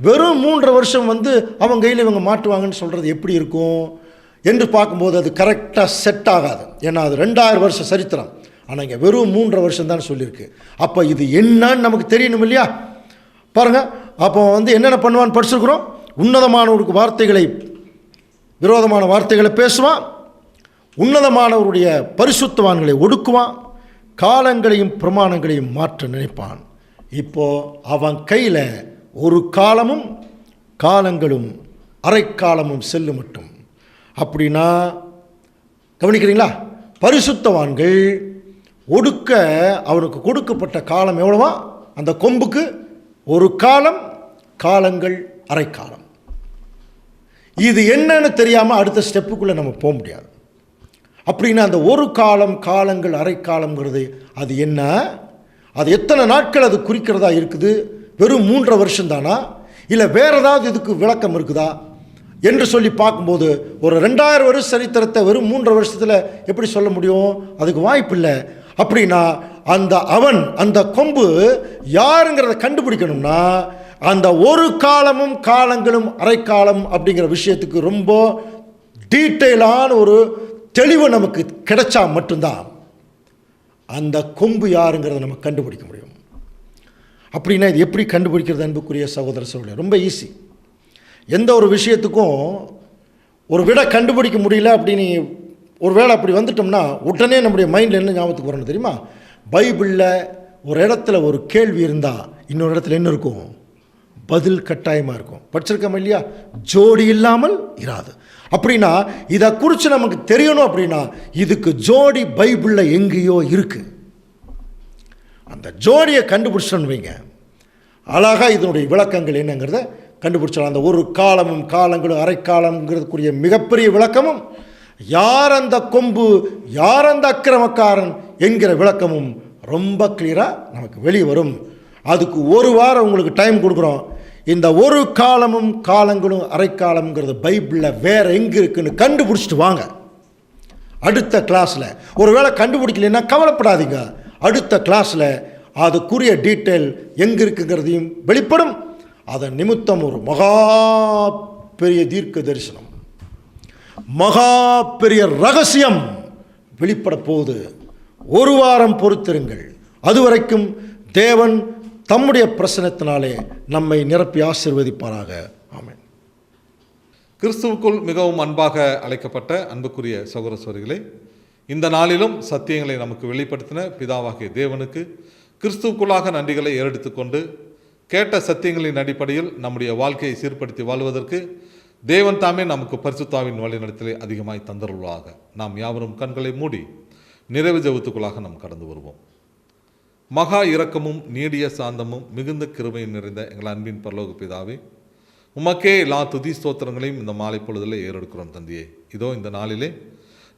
வெறும் 3 வருஷம் அவங்க கையில் இவங்க மாட்டுவாங்கன்னு சொல்கிறது எப்படி இருக்கும் என்று பார்க்கும்போது அது கரெக்டாக செட் ஆகாது. ஏன்னா அது 2000 வருஷம் சரித்திரம், ஆனால் இங்கே வெறும் 3 வருஷம் தான் சொல்லியிருக்கு. அப்போ இது என்னன்னு நமக்கு தெரியணும் இல்லையா? பாருங்கள், அப்போ என்னென்ன பண்ணுவான்னு படிச்சிருக்கிறோம். உன்னதமானவருக்கு விரோதமான வார்த்தைகளை பேசுவான், உன்னதமானவருடைய பரிசுத்தவான்களை ஒடுக்குவான், காலங்களையும் பிரமாணங்களையும் மாற்ற நினைப்பான். இப்போ அவன் கையில் ஒரு காலமும் காலங்களும் அரைக்காலமும் செல்லு மட்டும். அப்படின்னா கவனிக்கிறீங்களா? பரிசுத்தவான்கள் ஒடுக்க அவனுக்கு கொடுக்கப்பட்ட காலம் எவ்வளவா? அந்த கொம்புக்கு ஒரு காலம், காலங்கள் அரைக்காலம். இது என்னன்னு தெரியாமல் அடுத்த ஸ்டெப்புக்குள்ளே நம்ம போக முடியாது. அப்படின்னா அந்த ஒரு காலம், காலங்கள் அரைக்காலங்கிறது அது என்ன? அது எத்தனை நாட்கள் அது குறிக்கிறதா இருக்குது? வெறும் 3 வருஷம் தானா, இல்லை வேறு ஏதாவது இதுக்கு விளக்கம் இருக்குதா என்று சொல்லி பார்க்கும்போது ஒரு 2000 வருஷ சரித்திரத்தை வெறும் 3 வருஷத்தில் எப்படி சொல்ல முடியும்? அதுக்கு வாய்ப்பு இல்லை. அப்படின்னா அந்த கொம்பு யாருங்கிறத கண்டுபிடிக்கணும்னா அந்த ஒரு காலமும் காலங்களும் அரைக்காலம் அப்படிங்கிற விஷயத்துக்கு ரொம்ப டீட்டெயிலான ஒரு தெளிவு நமக்கு கிடைச்சா மட்டும்தான் அந்த கொம்பு யாருங்கிறத நம்ம கண்டுபிடிக்க முடியும். அப்படின்னா இது எப்படி கண்டுபிடிக்கிறது அன்புக்குரிய சகோதர சகோதரி? ரொம்ப ஈஸி. எந்த ஒரு விஷயத்துக்கும் ஒரு விடை கண்டுபிடிக்க முடியல அப்படின்னு ஒரு வேளை அப்படி வந்துட்டோம்னா உடனே நம்முடைய மைண்டில் என்ன ஞாபகத்துக்கு வரணும் தெரியுமா? பைபிளில் ஒரு இடத்துல ஒரு கேள்வி இருந்தால் இன்னொரு இடத்துல என்ன இருக்கும்? பதில் கட்டாயமாக இருக்கும். படிச்சிருக்கோம் இல்லையா? ஜோடி இல்லாமல் இராது. அப்படின்னா இதை குறித்து நமக்கு தெரியணும். அப்படின்னா இதுக்கு ஜோடி பைபிளில் எங்கேயோ இருக்குது. அந்த ஜோடியை கண்டுபிடிச்சோன்னு வைங்க, அழகாக இதனுடைய விளக்கங்கள் என்னங்கிறத கண்டுபிடிச்சலாம். அந்த ஒரு காலமும் காலங்களும் அரைக்காலம்ங்கிறதுக்குரிய மிகப்பெரிய விளக்கமும், யார் அந்த கொம்பு, யார் அந்த அக்கிரமக்காரன் என்கிற விளக்கமும் ரொம்ப கிளியராக நமக்கு வெளியே வரும். அதுக்கு ஒரு வாரம் உங்களுக்கு டைம் கொடுக்குறோம். இந்த ஒரு காலமும் காலங்களும் அரைக்காலம்ங்கிறது பைபிளில் வேறு எங்கே இருக்குன்னு கண்டுபிடிச்சிட்டு வாங்க. அடுத்த கிளாஸில் ஒருவேளை கண்டுபிடிக்கலைன்னா கவலைப்படாதீங்க. அடுத்த கிளாஸில் அதுக்குரிய டீட்டெயில் எங்கே இருக்குங்கிறதையும் வெளிப்படும். அதன் நிமித்தம் ஒரு மகா பெரிய தீர்க்க தரிசனம், மகா பெரிய ரகசியம் வெளிப்பட போகுது. ஒரு வாரம் பொறுத்திருங்கள். அதுவரைக்கும் தேவன் தம்முடைய பிரசனத்தினாலே நம்மை நிரப்பி ஆசீர்வதிப்பாராக. ஆமென். கிறிஸ்துவுக்குள் மிகவும் அன்பாக அழைக்கப்பட்ட அன்புக்குரிய சகோதர சகோதரிகளே, இந்த நாளிலும் சத்தியங்களை நமக்கு வெளிப்படுத்தின பிதாவாகிய தேவனுக்கு கிறிஸ்துவுக்குள்ளாக நன்றிகளை ஏறெடுத்துக்கொண்டு கேட்ட சத்தியங்களின் அடிப்படையில் நம்முடைய வாழ்க்கையை சீர்படுத்தி வாழ்வதற்கு தேவன் தாமே நமக்கு பரிசுத்தாவின் வழிநடத்தலை அதிகமாய் தந்தருள்ளாக. நாம் யாவரும் கண்களை மூடி நிறைவு ஜெபத்துக்குள்ளாக நாம் கடந்து வருவோம். மகா இரக்கமும் நீடிய சாந்தமும் மிகுந்த கிருபையும் நிறைந்த எங்கள் அன்பின் பரலோக பிதாவே, உமக்கே எல்லா துதி ஸ்தோத்திரங்களையும் இந்த மாலை பொழுதில் ஏறெடுக்கிறோம் தந்தையே. இதோ இந்த நாளிலே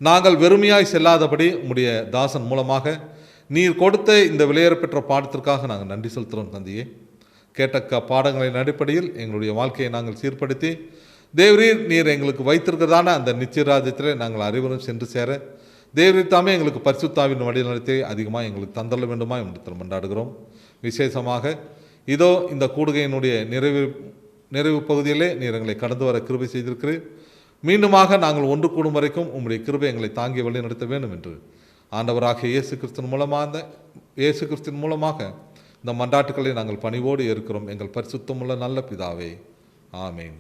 நாங்கள் வெறுமையாய் செல்லாதபடி உம்முடைய தாசன் மூலமாக நீர் கொடுத்த இந்த விலையேறப்பெற்ற பாடத்திற்காக நாங்கள் நன்றி செலுத்துகிறோம் தந்தையே. கேட்ட பாடங்களின் அடிப்படையில் எங்களுடைய வாழ்க்கையை நாங்கள் சீர்படுத்தி தேவரீர் நீர் எங்களுக்கு வைத்திருக்கிறதான அந்த நிச்சயராஜ்யத்தில் நாங்கள் அனைவரும் சென்று சேர தேவரீர் தாமே எங்களுக்கு பரிசுத்தாவின் வழிநடத்தை அதிகமாக எங்களுக்கு தந்தள்ள வேண்டுமா என்று கொண்டாடுகிறோம். விசேஷமாக இதோ இந்த கூடுகையினுடைய நிறைவு பகுதியிலே நீர் எங்களை கடந்து வர கிருபை செய்திருக்கிறீர். மீண்டுமாக நாங்கள் ஒன்று கூடும் வரைக்கும் உம்முடைய கிருபை எங்களை தாங்கி வழி நடத்த வேண்டும் என்று ஆண்டவராகிய இயேசு கிறிஸ்துவின் மூலமாக இந்த மன்றாட்டுக்களை நாங்கள் பணிவோடு ஏற்கிறோம். எங்கள் பரிசுத்தமுள்ள நல்ல பிதாவே, ஆமேன்.